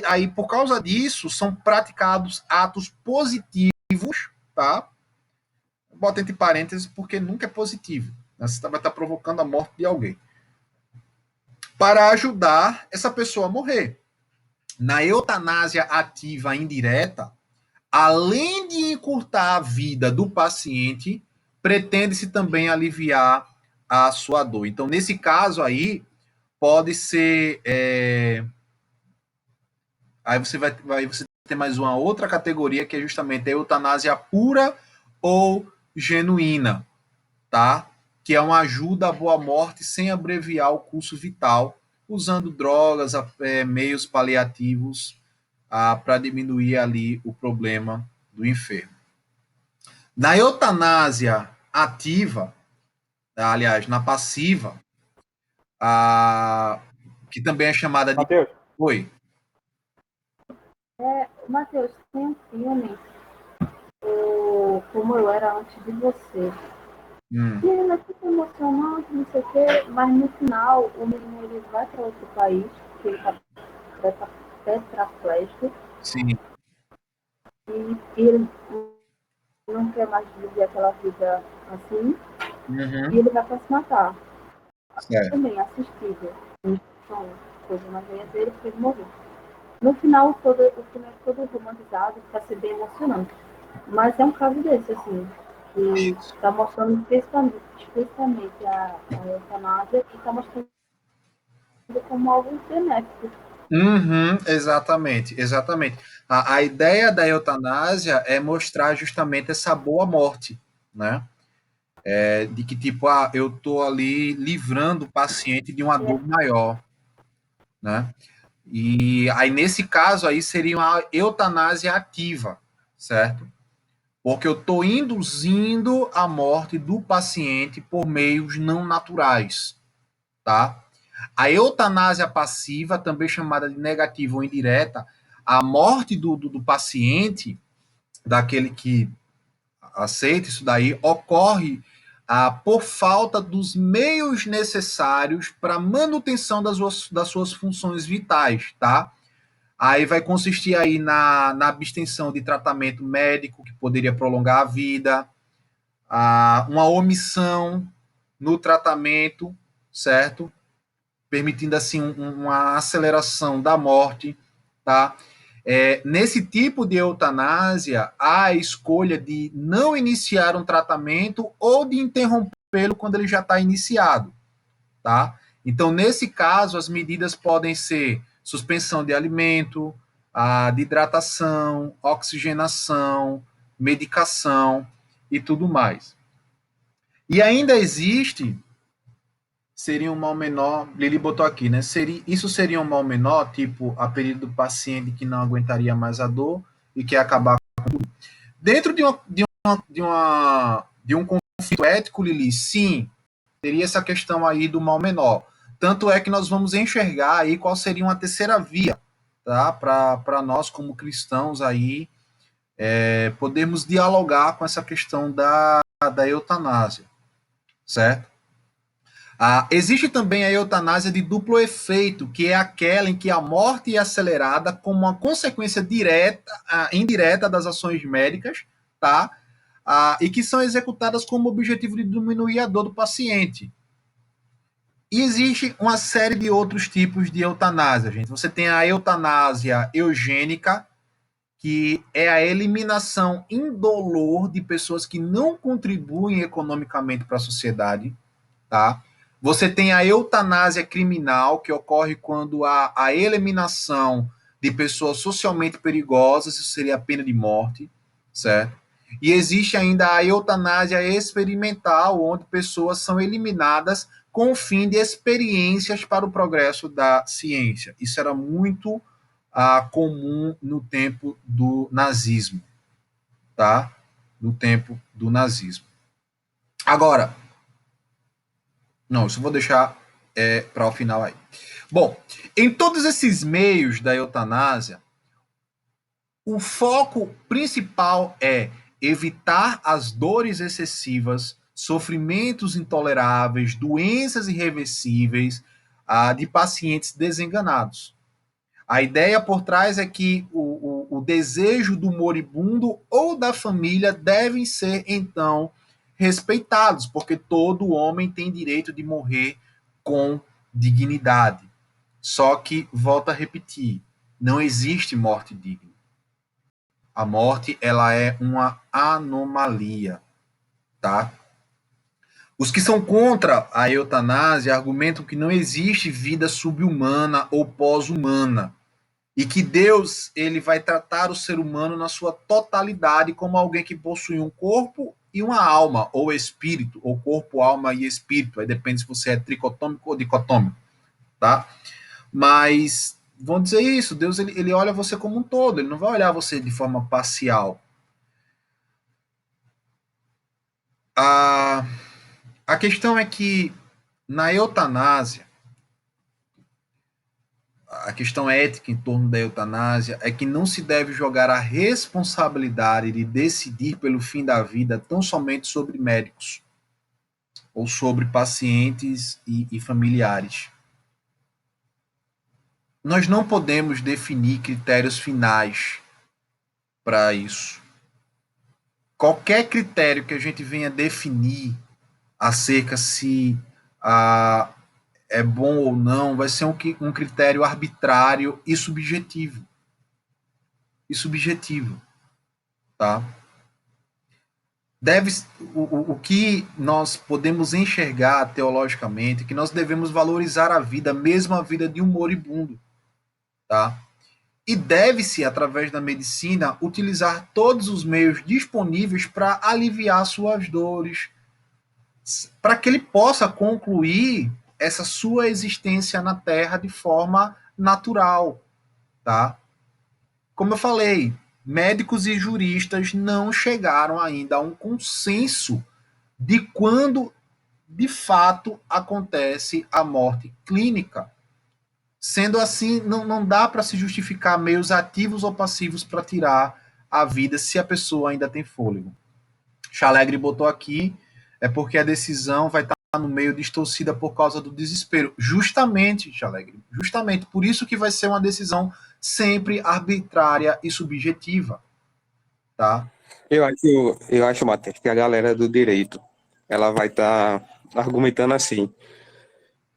Aí, por causa disso, são praticados atos positivos, tá? Bota entre parênteses, porque nunca é positivo. Né? Você vai estar provocando a morte de alguém. Para ajudar essa pessoa a morrer. Na eutanásia ativa indireta, além de encurtar a vida do paciente, pretende-se também aliviar a sua dor. Então, nesse caso aí, pode ser. Aí você tem mais uma outra categoria que é justamente a eutanásia pura ou genuína, tá? Que é uma ajuda à boa morte sem abreviar o curso vital, usando drogas, meios paliativos para diminuir ali o problema do enfermo. Na eutanásia ativa, aliás, na passiva, que também é chamada de... Matheus, Oi. Matheus, tem um filme, Como Eu Era Antes de Você. E ele é super emocionante, não sei o quê, mas no final o menino ele vai para outro país, porque ele está tetraplégico, Sim. e ele não quer mais viver aquela vida assim, e ele vai para se matar. Também assistível. São coisas na veia dele, porque ele morreu. No final, o filme é todo romantizado para ser bem emocionante. Mas é um caso desse, assim, que está mostrando explicitamente a eutanásia e está mostrando como algo benéfico. Exatamente, exatamente. A ideia da eutanásia é mostrar justamente essa boa morte, né? De que, tipo, eu tô ali livrando o paciente de uma dor maior, né? E aí, nesse caso, aí seria uma eutanásia ativa, certo? Porque eu estou induzindo a morte do paciente por meios não naturais, tá? A eutanásia passiva, também chamada de negativa ou indireta, a morte do paciente, daquele que aceita isso daí, ocorre por falta dos meios necessários para a manutenção das suas funções vitais, tá? Aí vai consistir aí na abstenção de tratamento médico que poderia prolongar a vida, uma omissão no tratamento, certo? Permitindo assim uma aceleração da morte, tá? Nesse tipo de eutanásia, há a escolha de não iniciar um tratamento ou de interrompê-lo quando ele já está iniciado, tá? Então, nesse caso, as medidas podem ser suspensão de alimento, de hidratação, oxigenação, medicação e tudo mais. E ainda existe, seria um mal menor, Lili botou aqui, né? Isso seria um mal menor, tipo a pedido do paciente que não aguentaria mais a dor e quer acabar com tudo. Dentro de um conflito ético, Lili, sim, teria essa questão aí do mal menor. Tanto é que nós vamos enxergar aí qual seria uma terceira via, tá? Para nós, como cristãos, aí, podermos dialogar com essa questão da eutanásia, certo? Existe também a eutanásia de duplo efeito, que é aquela em que a morte é acelerada como uma consequência direta, indireta das ações médicas, tá? E que são executadas como objetivo de diminuir a dor do paciente. E existe uma série de outros tipos de eutanásia, gente. Você tem a eutanásia eugênica, que é a eliminação indolor de pessoas que não contribuem economicamente para a sociedade, tá? Você tem a eutanásia criminal, que ocorre quando há a eliminação de pessoas socialmente perigosas, isso seria a pena de morte, certo? E existe ainda a eutanásia experimental, onde pessoas são eliminadas com o fim de experiências para o progresso da ciência. Isso era muito comum no tempo do nazismo, tá? No tempo do nazismo. Agora, não, isso eu vou deixar para o final aí. Bom, em todos esses meios da eutanásia, o foco principal é evitar as dores excessivas, sofrimentos intoleráveis, doenças irreversíveis de pacientes desenganados. A ideia por trás é que o desejo do moribundo ou da família devem ser, então, respeitados, porque todo homem tem direito de morrer com dignidade. Só que, volto a repetir, não existe morte digna. A morte, ela é uma anomalia, tá? Os que são contra a eutanásia argumentam que não existe vida subhumana ou pós-humana e que Deus ele vai tratar o ser humano na sua totalidade como alguém que possui um corpo e uma alma, ou espírito, ou corpo, alma e espírito. Aí depende se você é tricotômico ou dicotômico, tá? Mas vão dizer isso, Deus ele olha você como um todo, ele não vai olhar você de forma parcial. A questão é que na eutanásia, a questão ética em torno da eutanásia é que não se deve jogar a responsabilidade de decidir pelo fim da vida tão somente sobre médicos ou sobre pacientes e familiares. Nós não podemos definir critérios finais para isso. Qualquer critério que a gente venha definir acerca se é bom ou não, vai ser um critério arbitrário e subjetivo. Tá? O que nós podemos enxergar teologicamente é que nós devemos valorizar a vida, mesmo a vida de um moribundo. Tá? E deve-se, através da medicina, utilizar todos os meios disponíveis para aliviar suas dores, para que ele possa concluir essa sua existência na Terra de forma natural, tá? Como eu falei, médicos e juristas não chegaram ainda a um consenso de quando, de fato, acontece a morte clínica. Sendo assim, não dá para se justificar meios ativos ou passivos para tirar a vida se a pessoa ainda tem fôlego. Chalegre botou aqui, é porque a decisão vai estar no meio distorcida por causa do desespero. Justamente, Chalegre, justamente por isso que vai ser uma decisão sempre arbitrária e subjetiva, tá? Eu acho, Matheus, que a galera do direito, ela vai estar argumentando assim,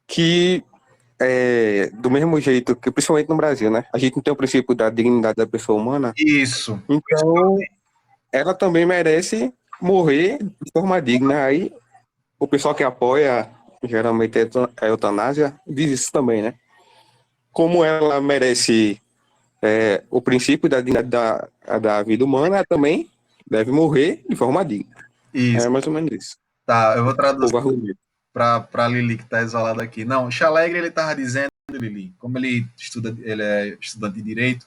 que do mesmo jeito que, principalmente no Brasil, né? A gente não tem o princípio da dignidade da pessoa humana. Isso. Então, ela também merece morrer de forma digna. Aí, o pessoal que apoia, geralmente, a eutanásia, diz isso também, né? Como ela merece o princípio da dignidade da vida humana, ela também deve morrer de forma digna. Isso. É mais ou menos isso. Tá, eu vou traduzir para Lili, que está isolada aqui. Não, Chalegre, ele estava dizendo, Lili, como ele é estudante de direito,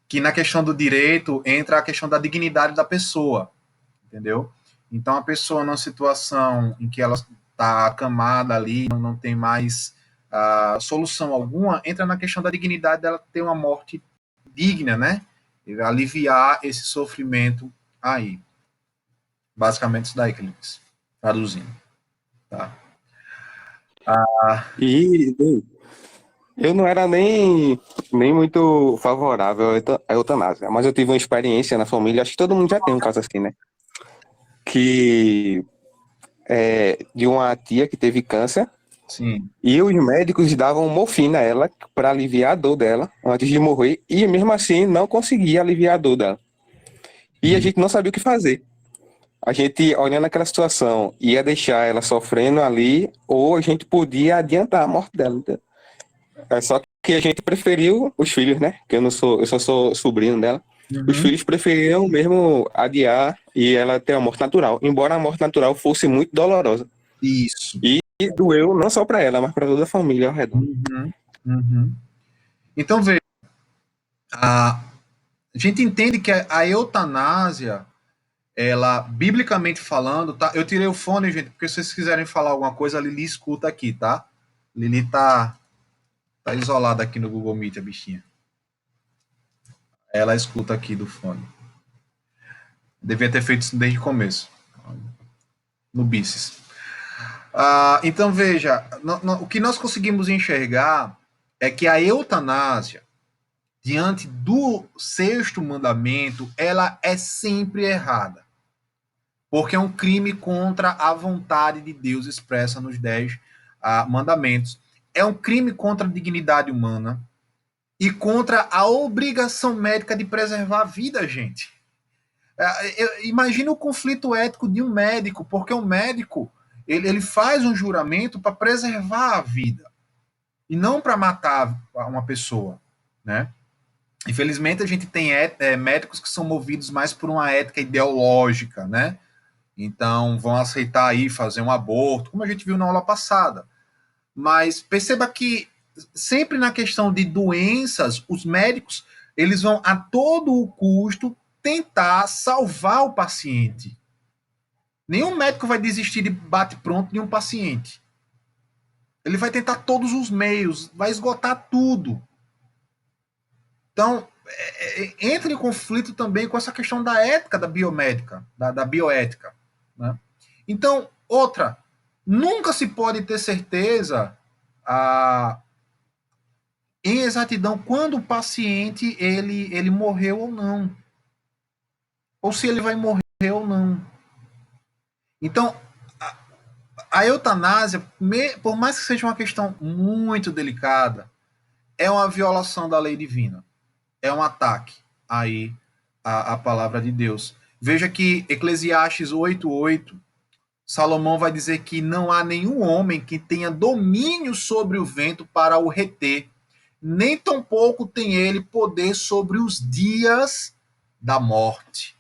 que na questão do direito entra a questão da dignidade da pessoa, entendeu? Então, a pessoa numa situação em que ela está acamada ali, não tem mais solução alguma, entra na questão da dignidade dela ter uma morte digna, né? Aliviar esse sofrimento aí. Basicamente isso daí que ele disse, traduzindo. Tá? E eu não era nem muito favorável à eutanásia, mas eu tive uma experiência na família, acho que todo mundo já tem um caso assim, né? Que de uma tia que teve câncer Sim. E os médicos davam morfina a ela para aliviar a dor dela antes de morrer, e mesmo assim não conseguia aliviar a dor dela. E a gente não sabia o que fazer. A gente, olhando aquela situação, ia deixar ela sofrendo ali, ou a gente podia adiantar a morte dela. É só que a gente preferiu os filhos, né? Que eu só sou sobrinho dela. Os Uhum. filhos preferiram mesmo adiar e ela ter a morte natural, embora a morte natural fosse muito dolorosa. Isso. E doeu não só para ela, mas para toda a família ao redor. Uhum. Uhum. Então, veja, a gente entende que a eutanásia, ela, biblicamente falando, tá? Eu tirei o fone, gente, porque se vocês quiserem falar alguma coisa, a Lili escuta aqui, tá? Lili tá isolada aqui no Google Meet, a bichinha. Ela escuta aqui do fone. Devia ter feito isso desde o começo. No Bices. Então, veja, o que nós conseguimos enxergar é que a eutanásia, diante do sexto mandamento, ela é sempre errada. Porque é um crime contra a vontade de Deus expressa nos 10 mandamentos. É um crime contra a dignidade humana e contra a obrigação médica de preservar a vida, gente. Imagina o conflito ético de um médico, porque o médico ele faz um juramento para preservar a vida e não para matar uma pessoa, né? Infelizmente a gente tem médicos que são movidos mais por uma ética ideológica, né? Então vão aceitar aí fazer um aborto, como a gente viu na aula passada. Mas perceba que sempre na questão de doenças, os médicos eles vão a todo o custo tentar salvar o paciente. Nenhum médico vai desistir de bate-pronto de um paciente. Ele vai tentar todos os meios, vai esgotar tudo. Então, entra em conflito também com essa questão da ética da biomédica, da bioética. Né? Então, outra, nunca se pode ter certeza em exatidão quando o paciente ele morreu ou não. Ou se ele vai morrer ou não. Então, a eutanásia, por mais que seja uma questão muito delicada, é uma violação da lei divina. É um ataque aí à palavra de Deus. Veja que Eclesiastes 8:8, Salomão vai dizer que não há nenhum homem que tenha domínio sobre o vento para o reter, nem tampouco tem ele poder sobre os dias da morte.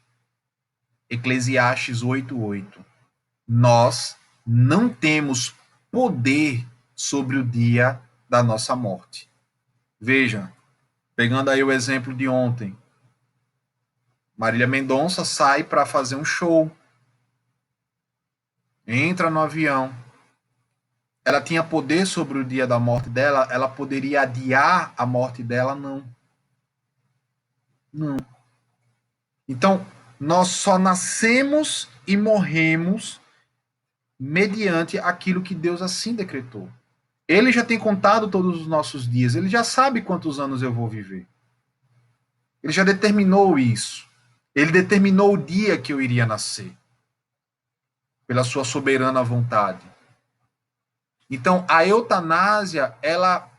Eclesiastes 8:8. Nós não temos poder sobre o dia da nossa morte. Veja, pegando aí o exemplo de ontem, Marília Mendonça sai para fazer um show, entra no avião. Ela tinha poder sobre o dia da morte dela? Ela poderia adiar a morte dela? Não. Não. Então, nós só nascemos e morremos mediante aquilo que Deus assim decretou. Ele já tem contado todos os nossos dias, ele já sabe quantos anos eu vou viver. Ele já determinou isso. Ele determinou o dia que eu iria nascer, pela sua soberana vontade. Então, a eutanásia, ela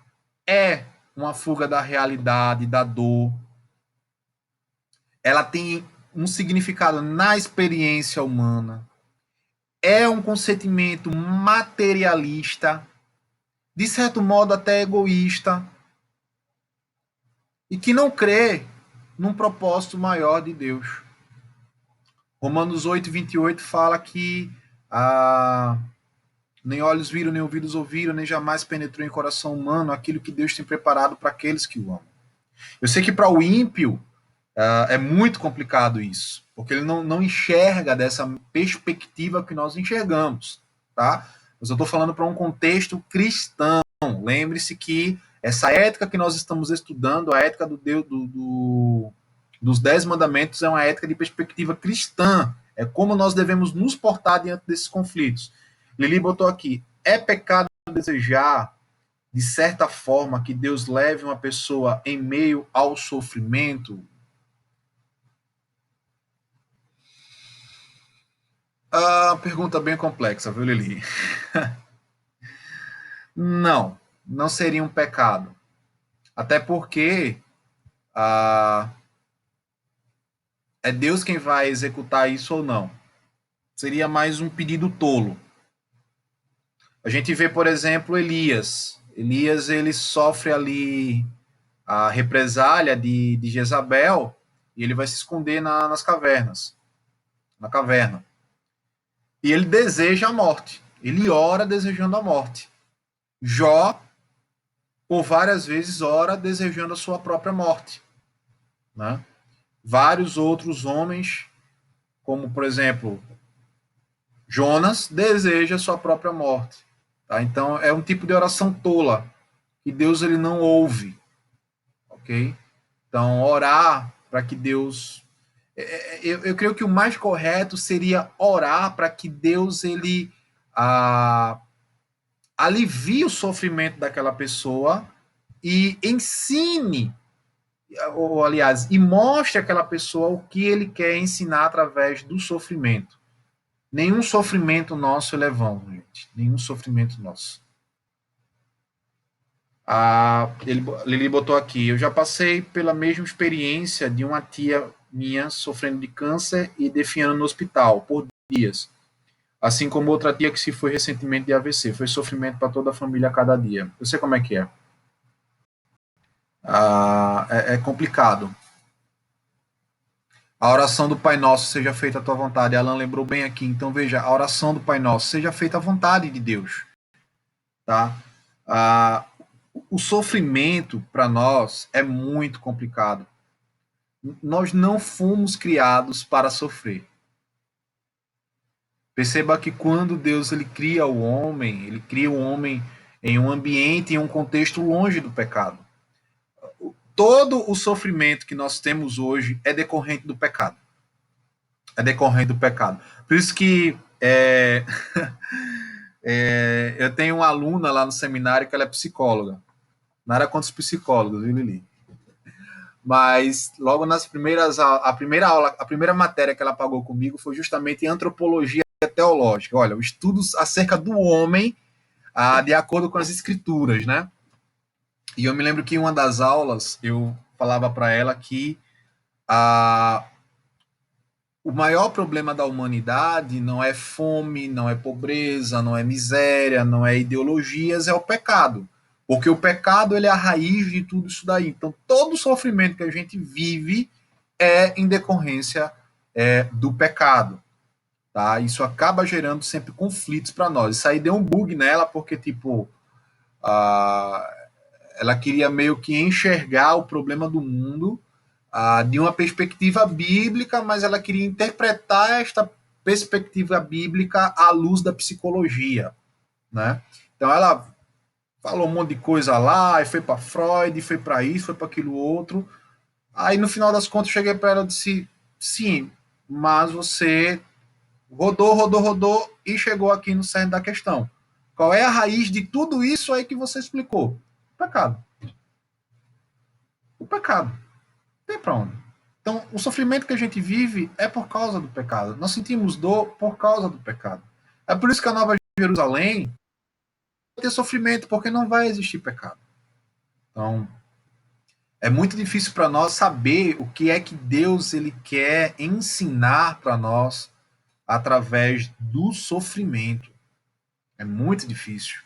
é uma fuga da realidade, da dor. Ela tem um significado na experiência humana. É um consentimento materialista, de certo modo até egoísta, e que não crê num propósito maior de Deus. Romanos 8:28 fala que nem olhos viram, nem ouvidos ouviram, nem jamais penetrou em coração humano aquilo que Deus tem preparado para aqueles que o amam. Eu sei que para o ímpio é muito complicado isso, porque ele não enxerga dessa perspectiva que nós enxergamos, tá? Mas eu estou falando para um contexto cristão. Lembre-se que essa ética que nós estamos estudando, a ética dos 10 mandamentos, é uma ética de perspectiva cristã. É como nós devemos nos portar diante desses conflitos. Lili botou aqui, é pecado desejar, de certa forma, que Deus leve uma pessoa em meio ao sofrimento? Pergunta bem complexa, viu, Lili? Não, não seria um pecado. Até porque ah, é Deus quem vai executar isso ou não. Seria mais um pedido tolo. A gente vê, por exemplo, Elias. Elias, ele sofre ali a represália de Jezabel e ele vai se esconder nas cavernas, na caverna. E ele deseja a morte. Ele ora desejando a morte. Jó, por várias vezes, ora desejando a sua própria morte. Né? Vários outros homens, como, por exemplo, Jonas, deseja a sua própria morte. Tá? Então, é um tipo de oração tola, que Deus ele não ouve. Ok? Então, orar para que Deus... Eu creio que o mais correto seria orar para que Deus ele alivie o sofrimento daquela pessoa e ensine, ou aliás, e mostre àquela pessoa o que ele quer ensinar através do sofrimento. Nenhum sofrimento nosso é vão, gente. Nenhum sofrimento nosso. Lili botou aqui, eu já passei pela mesma experiência de uma tia minha sofrendo de câncer e definhando no hospital por dias. Assim como outra tia que se foi recentemente de AVC. Foi sofrimento para toda a família a cada dia. Eu sei como é que é. É complicado. A oração do Pai Nosso seja feita à tua vontade. Alan lembrou bem aqui. Então veja, a oração do Pai Nosso seja feita à vontade de Deus. Tá? O sofrimento para nós é muito complicado. Nós não fomos criados para sofrer. Perceba que quando Deus ele cria o homem em um ambiente, em um contexto longe do pecado. Todo o sofrimento que nós temos hoje é decorrente do pecado. É decorrente do pecado. Por isso que eu tenho uma aluna lá no seminário que ela é psicóloga. Nada contra os psicólogos, viu, Lili? Mas logo nas primeiras a primeira aula, a primeira matéria que ela pagou comigo foi justamente antropologia teológica. Olha, estudos acerca do homem de acordo com as escrituras, né? E eu me lembro que em uma das aulas eu falava para ela que o maior problema da humanidade não é fome, não é pobreza, não é miséria, não é ideologias, é o pecado. Porque o pecado ele é a raiz de tudo isso daí. Então, todo o sofrimento que a gente vive é em decorrência do pecado. Tá? Isso acaba gerando sempre conflitos para nós. Isso aí deu um bug nela, porque, tipo, ela queria meio que enxergar o problema do mundo de uma perspectiva bíblica, mas ela queria interpretar esta perspectiva bíblica à luz da psicologia. Né? Então, ela falou um monte de coisa lá, e foi para Freud, foi para isso, foi para aquilo outro. Aí, no final das contas, eu cheguei para ela e disse, sim, mas você rodou e chegou aqui no cerne da questão. Qual é a raiz de tudo isso aí que você explicou? O pecado. O pecado. Não tem para onde. Então, o sofrimento que a gente vive é por causa do pecado. Nós sentimos dor por causa do pecado. É por isso que a Nova Jerusalém vai ter sofrimento, porque não vai existir pecado. Então, é muito difícil para nós saber o que é que Deus ele quer ensinar para nós através do sofrimento. É muito difícil,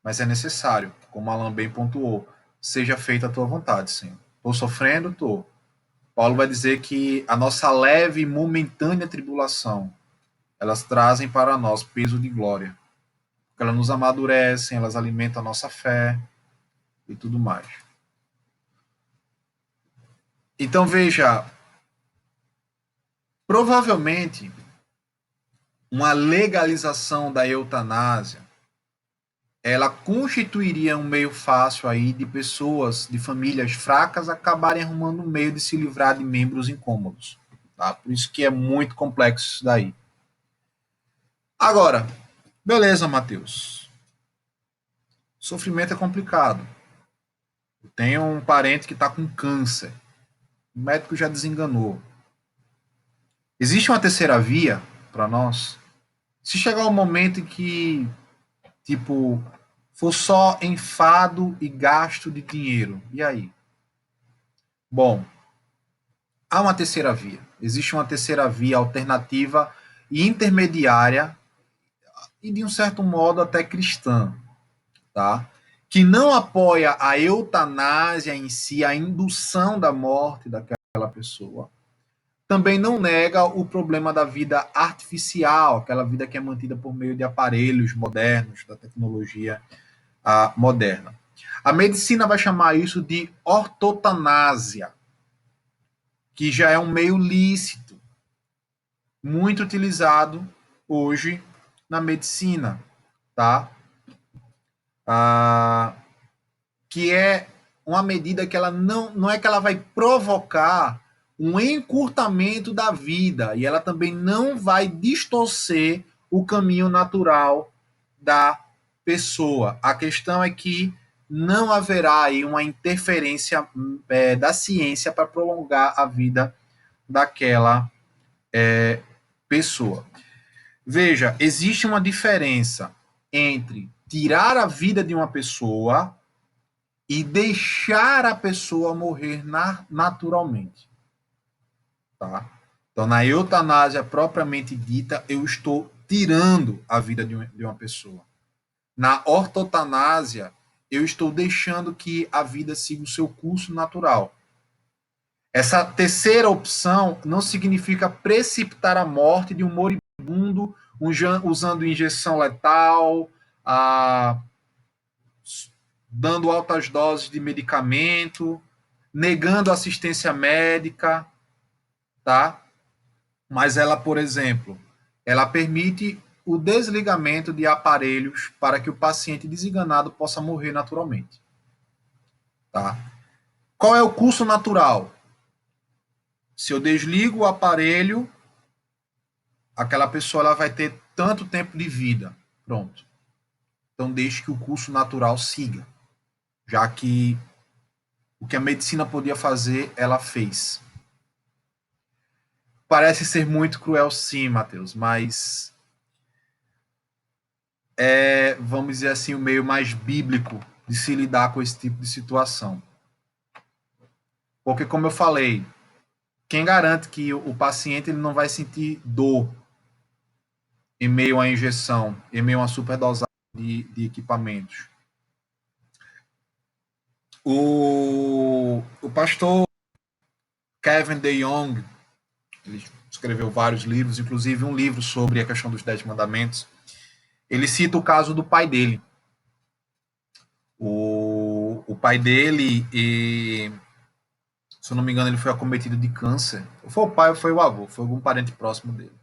mas é necessário, como Alan bem pontuou, seja feita a tua vontade, Senhor. Estou sofrendo? Estou. Paulo vai dizer que a nossa leve e momentânea tribulação, elas trazem para nós peso de glória. Porque elas nos amadurecem, elas alimentam a nossa fé e tudo mais. Então veja, provavelmente uma legalização da eutanásia ela constituiria um meio fácil aí de pessoas, de famílias fracas acabarem arrumando um meio de se livrar de membros incômodos. Tá? Por isso que é muito complexo isso daí. Agora, beleza, Matheus. Sofrimento é complicado. Eu tenho um parente que está com câncer. O médico já desenganou. Existe uma terceira via para nós? Se chegar um momento em que tipo, for só enfado e gasto de dinheiro, e aí? Bom, há uma terceira via. Existe uma terceira via alternativa e intermediária e, de um certo modo, até cristã, tá? Que não apoia a eutanásia em si, a indução da morte daquela pessoa. Também não nega o problema da vida artificial, aquela vida que é mantida por meio de aparelhos modernos, da tecnologia moderna. A medicina vai chamar isso de ortotanásia, que já é um meio lícito, muito utilizado hoje na medicina, tá? Que é uma medida que ela não é que ela vai provocar um encurtamento da vida, e ela também não vai distorcer o caminho natural da pessoa. A questão é que não haverá aí uma interferência da ciência para prolongar a vida daquela pessoa. Veja, existe uma diferença entre tirar a vida de uma pessoa e deixar a pessoa morrer naturalmente. Tá? Então, na eutanásia propriamente dita, eu estou tirando a vida de uma pessoa. Na ortotanásia, eu estou deixando que a vida siga o seu curso natural. Essa terceira opção não significa precipitar a morte de um moribundo usando injeção letal, dando altas doses de medicamento, negando assistência médica, tá? Mas ela, por exemplo, ela permite o desligamento de aparelhos para que o paciente desenganado possa morrer naturalmente, tá? Qual é o curso natural? Se eu desligo o aparelho, aquela pessoa ela vai ter tanto tempo de vida. Pronto. Então deixe que o curso natural siga, já que o que a medicina podia fazer, ela fez. Parece ser muito cruel, sim, Matheus, mas é, vamos dizer assim, o meio mais bíblico de se lidar com esse tipo de situação. Porque, como eu falei, quem garante que o paciente ele não vai sentir dor em meio à injeção, em meio a uma superdosagem de equipamentos? O pastor Kevin DeYoung, ele escreveu vários livros, inclusive um livro sobre a questão dos 10 mandamentos. Ele cita o caso do pai dele. O pai dele, se eu não me engano, ele foi acometido de câncer. Ou foi o pai ou foi o avô, foi algum parente próximo dele.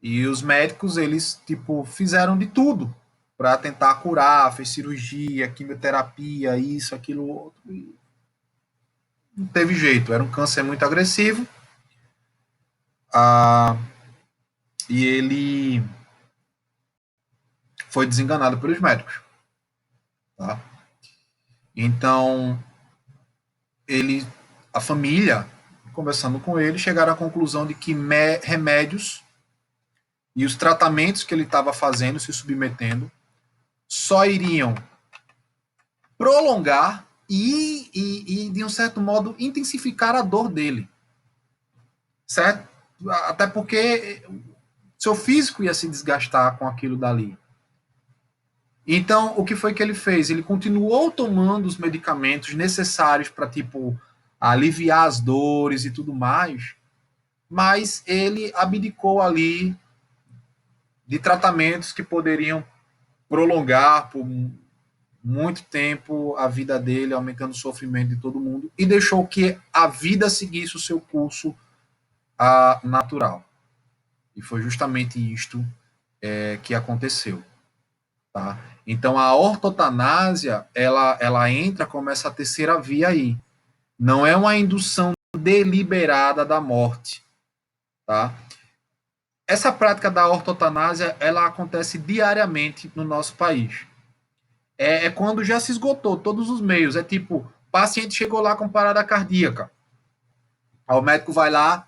E os médicos, eles, tipo, fizeram de tudo para tentar curar, fez cirurgia, quimioterapia, isso, aquilo, outro. E não teve jeito, era um câncer muito agressivo. E ele foi desenganado pelos médicos. Tá? Então, a família, conversando com ele, chegaram à conclusão de que remédios e os tratamentos que ele estava fazendo, se submetendo, só iriam prolongar e, de um certo modo, intensificar a dor dele. Certo? Até porque seu físico ia se desgastar com aquilo dali. Então, o que foi que ele fez? Ele continuou tomando os medicamentos necessários para, tipo, aliviar as dores e tudo mais, mas ele abdicou ali de tratamentos que poderiam prolongar por muito tempo a vida dele, aumentando o sofrimento de todo mundo, e deixou que a vida seguisse o seu curso natural. E foi justamente isto que aconteceu. Tá? Então, a ortotanásia, ela entra como essa terceira via aí. Não é uma indução deliberada da morte. Tá? Essa prática da ortotanásia, ela acontece diariamente no nosso país. É quando já se esgotou todos os meios. É tipo, paciente chegou lá com parada cardíaca. Aí o médico vai lá,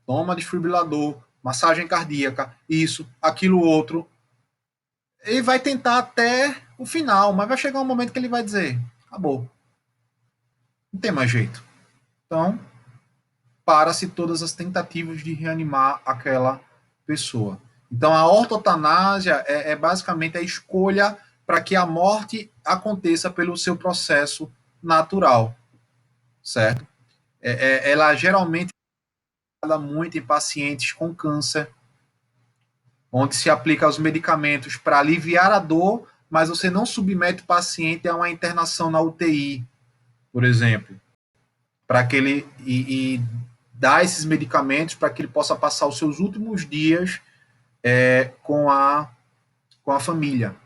toma desfibrilador, massagem cardíaca, isso, aquilo, outro. ele vai tentar até o final, mas vai chegar um momento que ele vai dizer, acabou. Não tem mais jeito. Então, para-se todas as tentativas de reanimar aquela pessoa. Então, a ortotanásia é basicamente a escolha para que a morte aconteça pelo seu processo natural, certo? Ela geralmente é muito em pacientes com câncer, onde se aplica os medicamentos para aliviar a dor, mas você não submete o paciente a uma internação na UTI, por exemplo, para que ele e dá esses medicamentos para que ele possa passar os seus últimos dias com a família,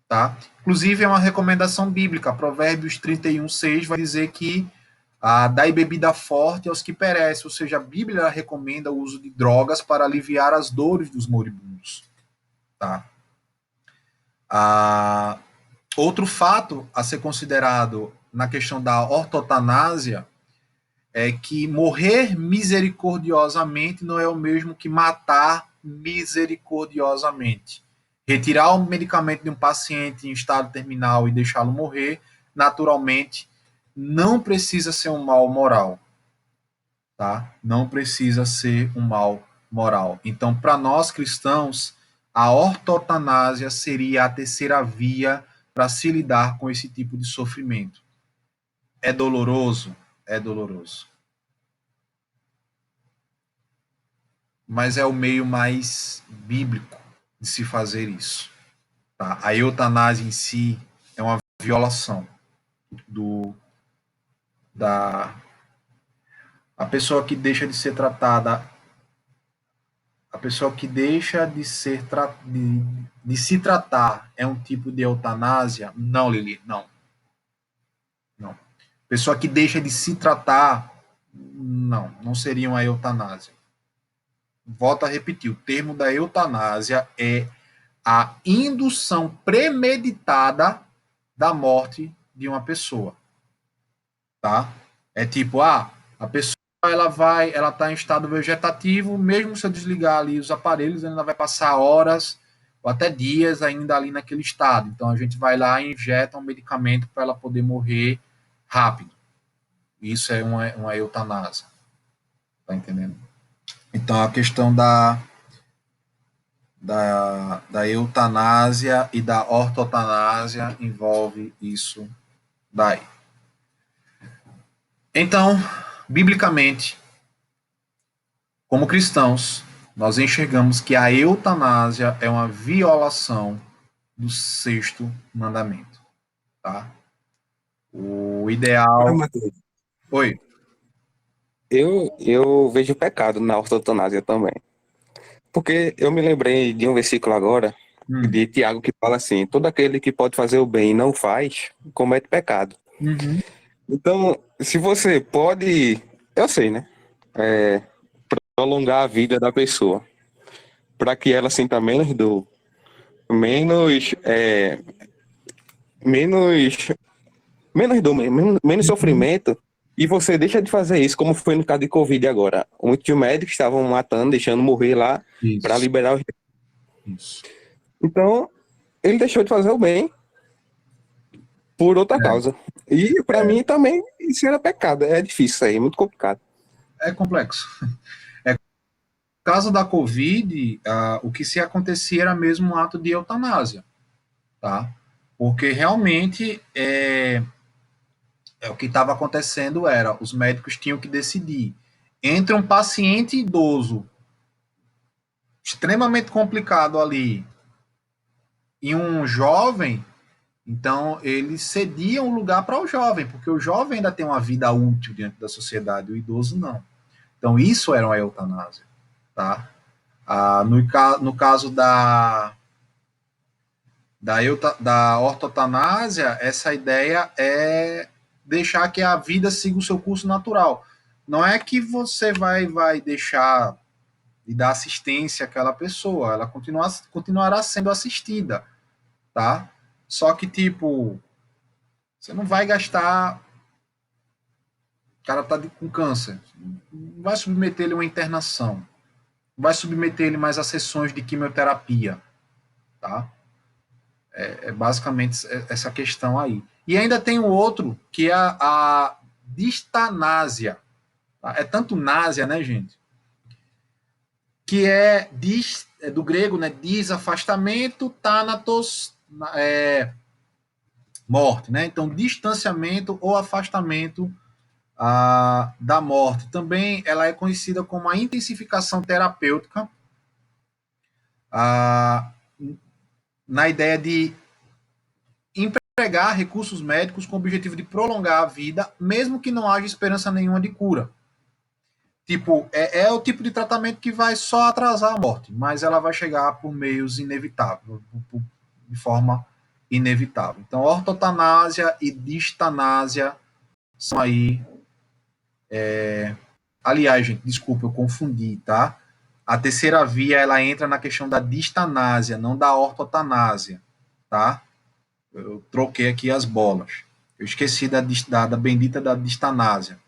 tá? Inclusive é uma recomendação bíblica, Provérbios 31:6 vai dizer que dai bebida forte aos que perecem, ou seja, a Bíblia recomenda o uso de drogas para aliviar as dores dos moribundos, tá? Outro fato a ser considerado na questão da ortotanásia é que morrer misericordiosamente não é o mesmo que matar misericordiosamente. Retirar o medicamento de um paciente em estado terminal e deixá-lo morrer, naturalmente, não precisa ser um mal moral. Tá? Não precisa ser um mal moral. Então, para nós cristãos, a ortotanásia seria a terceira via para se lidar com esse tipo de sofrimento. É doloroso? É doloroso. Mas é o meio mais bíblico de se fazer isso. Tá? A eutanásia em si é uma violação a pessoa que deixa de ser tratada, a pessoa que deixa de se tratar é um tipo de eutanásia? Não, Lili, não. Não. Pessoa que deixa de se tratar, não seria uma eutanásia. Volto a repetir, o termo da eutanásia é a indução premeditada da morte de uma pessoa. Tá? É tipo, a pessoa ela está em estado vegetativo, mesmo se eu desligar ali os aparelhos, ela vai passar horas ou até dias ainda ali naquele estado. Então a gente vai lá e injeta um medicamento para ela poder morrer rápido. Isso é uma eutanásia. Tá entendendo? Então a questão da eutanásia e da ortotanásia envolve isso daí. Então, biblicamente, como cristãos, nós enxergamos que a eutanásia é uma violação do sexto mandamento. Tá? O ideal. Oi. Eu vejo pecado na ortotanásia também. Porque eu me lembrei de um versículo agora, de Tiago, que fala assim: todo aquele que pode fazer o bem e não faz, comete pecado. Uhum. Então, se você pode, eu sei, né? Prolongar a vida da pessoa, para que ela sinta menos dor, menos sofrimento, e você deixa de fazer isso, como foi no caso de Covid agora. Muitos médicos estavam matando, deixando morrer lá, para liberar os. Isso. Então, ele deixou de fazer o bem por outra causa. E para mim também isso era pecado. É difícil isso aí, é muito complicado. É complexo. No caso da Covid, o que se acontecia era mesmo um ato de eutanásia, tá? Porque realmente o que estava acontecendo era os médicos tinham que decidir entre um paciente idoso extremamente complicado ali e um jovem. Então, eles cediam o lugar para o jovem, porque o jovem ainda tem uma vida útil diante da sociedade, o idoso não. Então, isso era uma eutanásia. Tá? No caso da ortotanásia, essa ideia é deixar que a vida siga o seu curso natural. Não é que você vai deixar de dar assistência àquela pessoa, ela continuará sendo assistida, tá? Só que, tipo, você não vai gastar. O cara tá com câncer. Não vai submeter ele a uma internação. Não vai submeter ele mais a sessões de quimioterapia. Tá? É basicamente essa questão aí. E ainda tem o outro, que é a distanásia. Tá? É tanto násia, né, gente? Que é do grego, né? Desafastamento, thanatos, morte, né? Então, distanciamento ou afastamento da morte. Também ela é conhecida como a intensificação terapêutica, na ideia de empregar recursos médicos com o objetivo de prolongar a vida, mesmo que não haja esperança nenhuma de cura. Tipo, é o tipo de tratamento que vai só atrasar a morte, mas ela vai chegar por meios inevitáveis, de forma inevitável. Então, ortotanásia e distanásia são aí. Aliás, gente, desculpa, eu confundi, tá? A terceira via, ela entra na questão da distanásia, não da ortotanásia, tá? Eu troquei aqui as bolas. Eu esqueci da bendita da distanásia.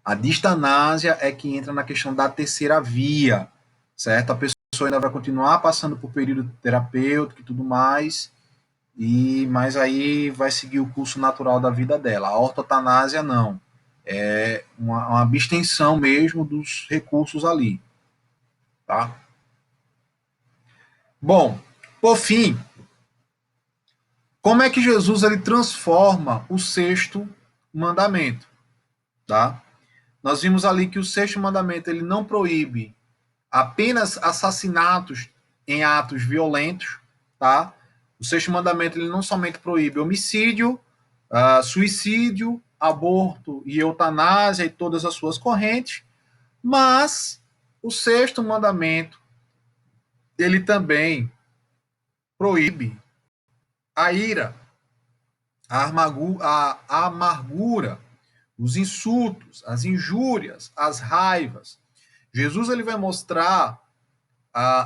A distanásia é que entra na questão da terceira via, certo? A pessoa ainda vai continuar passando por período terapêutico e tudo mais, mas aí vai seguir o curso natural da vida dela. A ortotanásia não. É uma abstenção mesmo dos recursos ali, tá? Bom, por fim, como é que Jesus ele transforma o sexto mandamento, tá? Nós vimos ali que o sexto mandamento ele não proíbe apenas assassinatos em atos violentos, tá? O sexto mandamento ele não somente proíbe homicídio, suicídio, aborto e eutanásia e todas as suas correntes, mas o sexto mandamento ele também proíbe a ira, a amargura, os insultos, as injúrias, as raivas. Jesus ele vai mostrar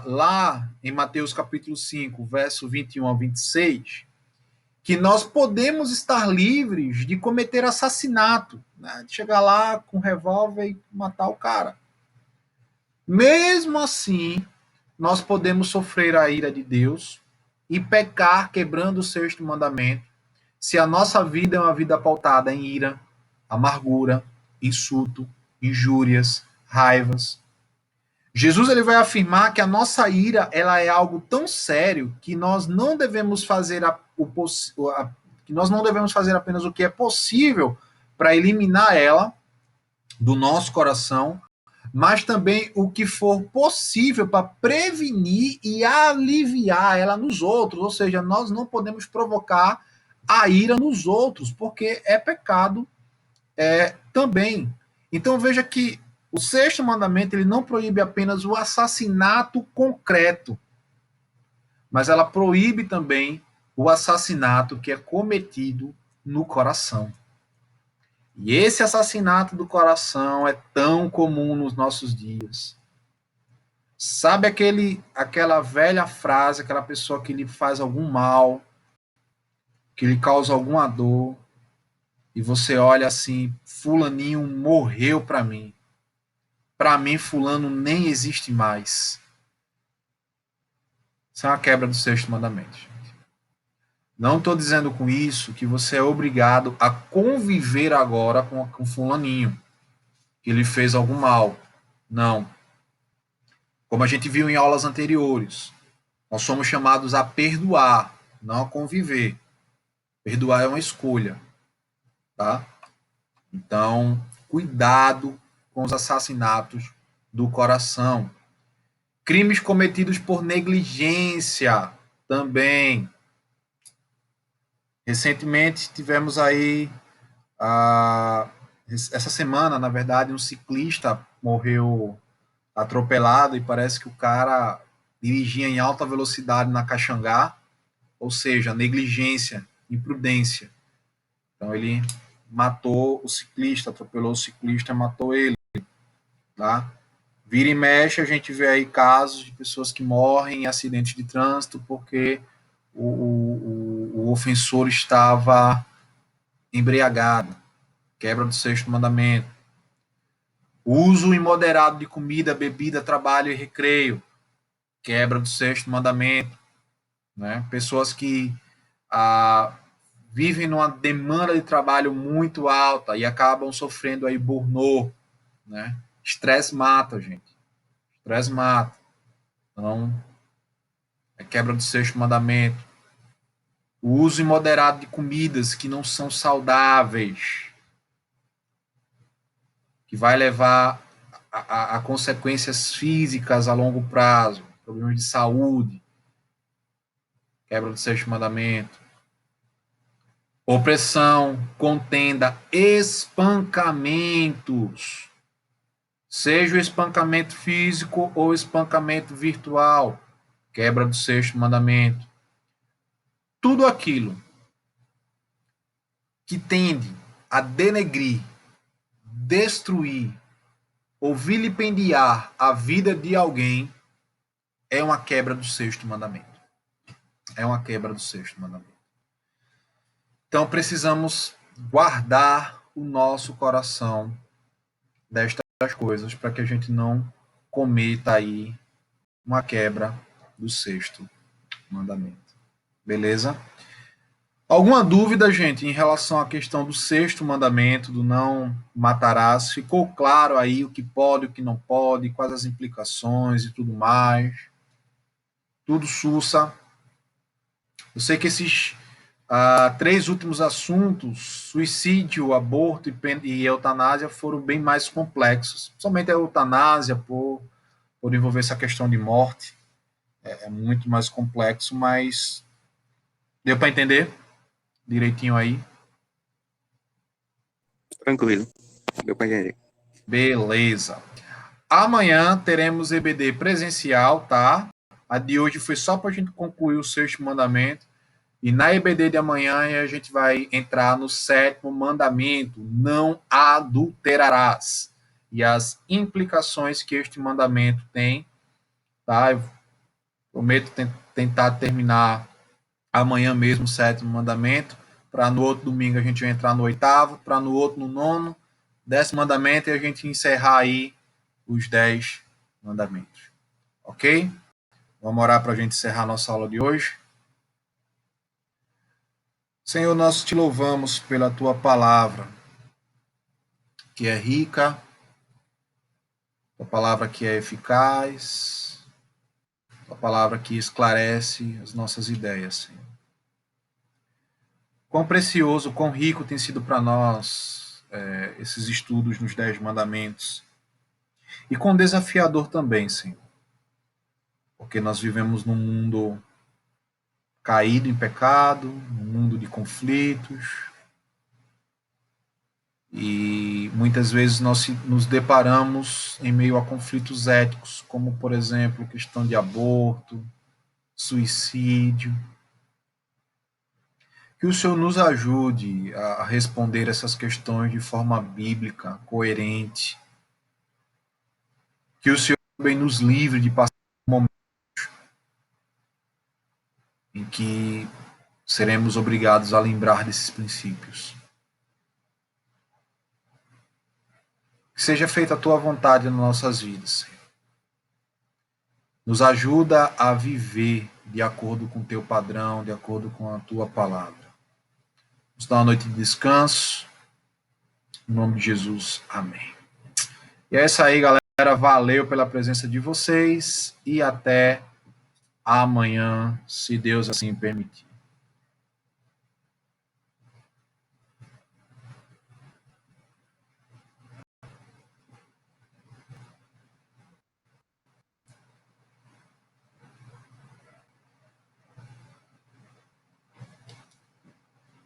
lá em Mateus capítulo 5, verso 21 a 26, que nós podemos estar livres de cometer assassinato, né? De chegar lá com um revólver e matar o cara. Mesmo assim, nós podemos sofrer a ira de Deus e pecar quebrando o sexto mandamento, se a nossa vida é uma vida pautada em ira, amargura, insulto, injúrias, raivas. Jesus ele vai afirmar que a nossa ira ela é algo tão sério que nós não devemos fazer que nós não devemos fazer apenas o que é possível para eliminar ela do nosso coração, mas também o que for possível para prevenir e aliviar ela nos outros, ou seja, nós não podemos provocar a ira nos outros, porque é pecado também. Então veja que o sexto mandamento ele não proíbe apenas o assassinato concreto, mas ela proíbe também o assassinato que é cometido no coração. E esse assassinato do coração é tão comum nos nossos dias. Sabe aquela velha frase, aquela pessoa que lhe faz algum mal, que lhe causa alguma dor, e você olha assim, fulaninho morreu para mim. Para mim, fulano nem existe mais. Isso é uma quebra do sexto mandamento. Gente. Não estou dizendo com isso que você é obrigado a conviver agora com fulaninho, que lhe fez algum mal. Não. Como a gente viu em aulas anteriores, nós somos chamados a perdoar, não a conviver. Perdoar é uma escolha. Tá? Então, cuidado com os assassinatos do coração. Crimes cometidos por negligência também. Recentemente tivemos aí, essa semana, na verdade, um ciclista morreu atropelado e parece que o cara dirigia em alta velocidade na Caxangá, ou seja, negligência, imprudência. Então ele matou o ciclista, atropelou o ciclista, matou ele, tá? Vira e mexe, a gente vê aí casos de pessoas que morrem em acidentes de trânsito porque o ofensor estava embriagado, quebra do sexto mandamento. Uso imoderado de comida, bebida, trabalho e recreio, quebra do sexto mandamento. né? Pessoas que vivem numa demanda de trabalho muito alta e acabam sofrendo aí burnout, né? Estresse mata, gente. Estresse mata. Então, é quebra do sexto mandamento. O uso imoderado de comidas que não são saudáveis, que vai levar a consequências físicas a longo prazo, problemas de saúde, quebra do sexto mandamento. Opressão, contenda, espancamentos, seja o espancamento físico ou espancamento virtual, quebra do sexto mandamento. Tudo aquilo que tende a denegrir, destruir ou vilipendiar a vida de alguém é uma quebra do sexto mandamento. É uma quebra do sexto mandamento. Então precisamos guardar o nosso coração destas coisas para que a gente não cometa aí uma quebra do sexto mandamento. Beleza? Alguma dúvida, gente, em relação à questão do sexto mandamento, do não matarás? Ficou claro aí o que pode, o que não pode, quais as implicações e tudo mais? Tudo sussa. Eu sei que esses 3 últimos assuntos, suicídio, aborto e eutanásia, foram bem mais complexos. Somente a eutanásia, por envolver essa questão de morte, é muito mais complexo, mas deu para entender direitinho aí? Tranquilo. Deu pra entender. Beleza. Amanhã teremos EBD presencial, tá? A de hoje foi só para a gente concluir o sexto mandamento. E na EBD de amanhã a gente vai entrar no sétimo mandamento: não adulterarás. E as implicações que este mandamento tem, tá? Eu prometo tentar terminar amanhã mesmo o sétimo mandamento, para no outro domingo a gente entrar no oitavo, para no outro no nono, 10º mandamento e a gente encerrar aí os 10 mandamentos. Ok? Vamos orar para a gente encerrar nossa aula de hoje. Senhor, nós te louvamos pela tua palavra, que é rica, tua palavra que é eficaz, tua palavra que esclarece as nossas ideias, Senhor. Quão precioso, quão rico tem sido para nós esses estudos nos 10 mandamentos. E quão desafiador também, Senhor. Porque nós vivemos num mundo caído em pecado, num mundo de conflitos, e muitas vezes nós nos deparamos em meio a conflitos éticos, como, por exemplo, questão de aborto, suicídio. Que o Senhor nos ajude a responder essas questões de forma bíblica, coerente. Que o Senhor também nos livre de passar momentos em que seremos obrigados a lembrar desses princípios. Que seja feita a tua vontade nas nossas vidas, Senhor. Nos ajuda a viver de acordo com o teu padrão, de acordo com a tua palavra. Nos dá uma noite de descanso. Em nome de Jesus, amém. E é isso aí, galera. Valeu pela presença de vocês e até amanhã, se Deus assim permitir.